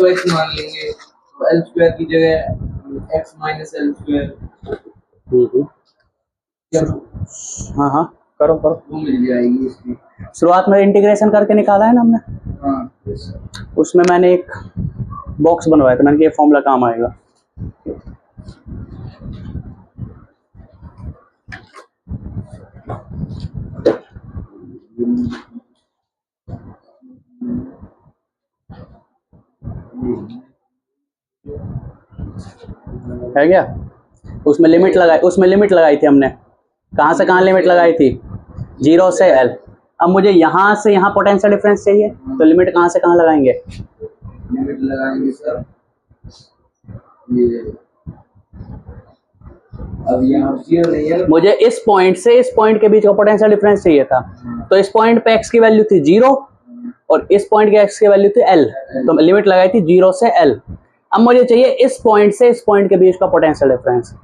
[SPEAKER 2] एक्स मान लेंगे तो एल स्क्वायर की जगह एक्स माइनस एल स्क्वायर,
[SPEAKER 1] हाँ हाँ करो करो,
[SPEAKER 2] वो मिल जाएगी इसकी।
[SPEAKER 1] शुरुआत में इंटीग्रेशन करके निकाला है ना हमने,
[SPEAKER 2] हाँ,
[SPEAKER 1] उसमें मैंने एक बॉक्स बनवाया था, मैंने ये फॉर्मूला काम आएगा। है क्या, उसमें लिमिट लगाई थी हमने, कहाँ से कहाँ लिमिट लगाई थी, 0 से L। अब मुझे यहाँ से यहाँ पोटेंशियल डिफरेंस चाहिए, तो लिमिट कहाँ से कहाँ लगाएंगे,
[SPEAKER 2] लिमिट लगाएंगे सर ये, अब यहाँ 0 नहीं है,
[SPEAKER 1] मुझे इस पॉइंट से इस पॉइंट के बीच का पोटेंशियल डिफरेंस चाहिए था, तो इस पॉइंट पे x की वैल्यू थी 0 और इस पॉइंट के x की वैल्यू थी L, तो लिमिट लगाई थी 0 से L। अब मुझे चाहिए इस पॉइंट से इस पॉइंट के बीच का पोटेंशियल डिफरेंस,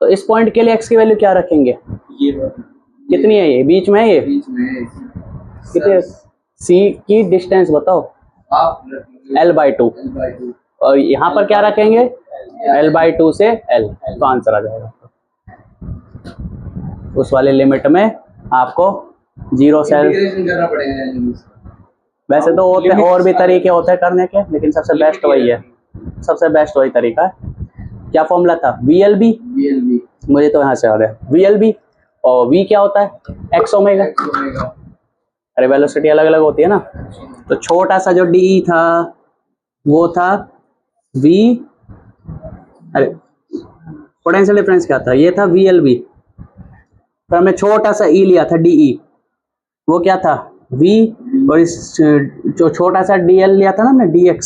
[SPEAKER 1] तो इस पॉइंट के लिए x की वैल्यू क्या रखेंगे,
[SPEAKER 2] ये
[SPEAKER 1] कितनी है, ये बीच में है, ये
[SPEAKER 2] बीच में
[SPEAKER 1] कितने, c की डिस्टेंस बताओ,
[SPEAKER 2] आप
[SPEAKER 1] L/2,
[SPEAKER 2] L/2
[SPEAKER 1] और यहाँ पर क्या रखेंगे, L/2 से L, तो आंसर आ जाएगा। उस वाले लिमिट में आपको 0 से L,
[SPEAKER 2] इंटीग्रेशन करना पड़ेगा।
[SPEAKER 1] वैसे तो होते हैं और भी तरीके होते हैं करने के, लेकिन सबसे बेस्ट वही है, सबसे बेस्ट वही तरीका है। क्या फॉर्मूला था, VLB, मुझे तो यहाँ से आ रहा है VLB, और V क्या होता है, x ओमेगा। अरे वेलोसिटी अलग अलग होती है ना, तो छोटा सा जो DE था वो था V, अरे पोटेंशियल डिफरेंस क्या था, ये था VLB, फिर हमने छोटा सा E लिया था DE, वो क्या था V, और इस जो छोटा सा DL लिया था ना हमने DX,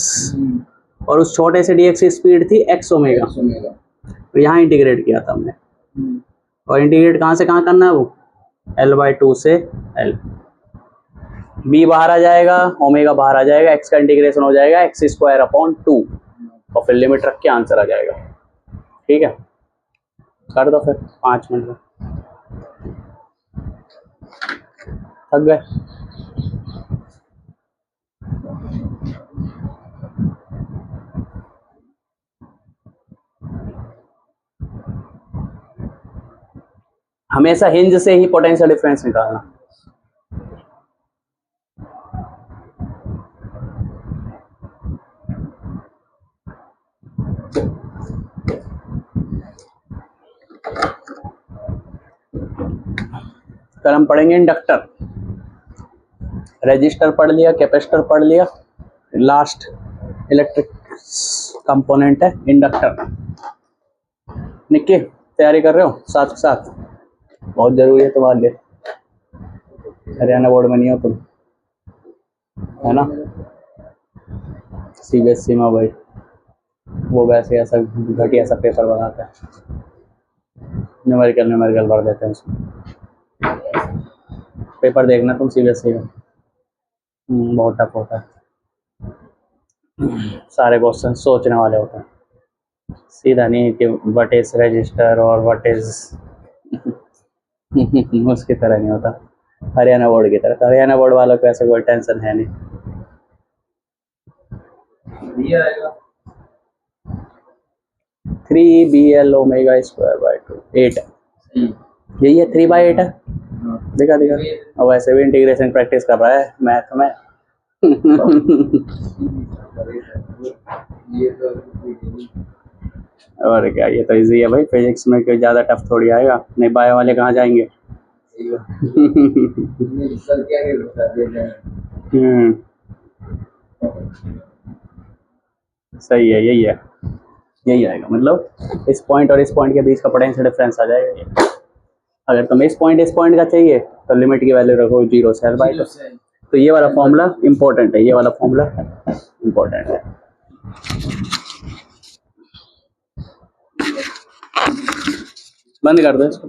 [SPEAKER 1] और उस छोटे से DX की स्पीड थी x ओमेगा, और यहाँ इंटीग्रेट किया था हमने, और इंटीग्रेट कहाँ से कहाँ करना है वो, L/2 से L, B बाहर आ जाएगा, ओमेगा बाहर आ जाएगा, x का इंटीग्रेशन हो जाएगा x²/2, और फिर लिमिट रख के आंसर आ जाएगा। ठीक है, कर दो फिर 5 मिनट में, थक गए। हमेशा हिंज से ही पोटेंशियल डिफरेंस निकालना। कल हम पढ़ेंगे इंडक्टर। रजिस्टर पढ़ लिया, कैपेसिटर पढ़ लिया, लास्ट इलेक्ट्रिक कंपोनेंट है इंडक्टर। निक्की तैयारी कर रहे हो साथ के साथ? बहुत जरूरी है तुम्हारे लिए, हरियाणा बोर्ड में नहीं हो तुम, है ना। CBSE में भाई वो वैसे ऐसा घटिया सा पेपर बनाता है, न्यूमेरिकल भर देते हैं उसमें। पेपर देखना तुम CBSE में, बहुत टफ होता है, सारे क्वेश्चन सोचने वाले होते हैं, सीधा नहीं कि व्हाट इज रजिस्टर और व्हाट इज उसकी तरह नहीं होता हरियाणा बोर्ड की तरह। तो हरियाणा बोर्ड वालों को ऐसे कोई टेंशन है नहीं।
[SPEAKER 2] ये आएगा
[SPEAKER 1] 3BL ओमेगा स्क्वायर बाई 2 8 यही है, 3/8 है। दिखा और वैसे भी इंटीग्रेशन प्रैक्टिस कर रहा है मैथ में।
[SPEAKER 2] ये तो
[SPEAKER 1] और क्या, ये तो इजी है भाई, फिजिक्स में कोई ज़्यादा टफ थोड़ी आएगा, नहीं बायो वाले कहाँ जाएंगे।
[SPEAKER 2] सर क्या
[SPEAKER 1] सही है, यही है, यही आएगा। मतलब इस पॉइंट और इस पॉइंट के बीच का पोटेंशियल डिफरेंस आ जाएगा ये। अगर तुम्हें इस पॉइंट का चाहिए तो लिमिट की वैल्यू रखो 0 से L/2। तो ये वाला फॉर्मूला इंपॉर्टेंट है, ये वाला फॉर्मूला इंपॉर्टेंट है। बंद कर दो इसको।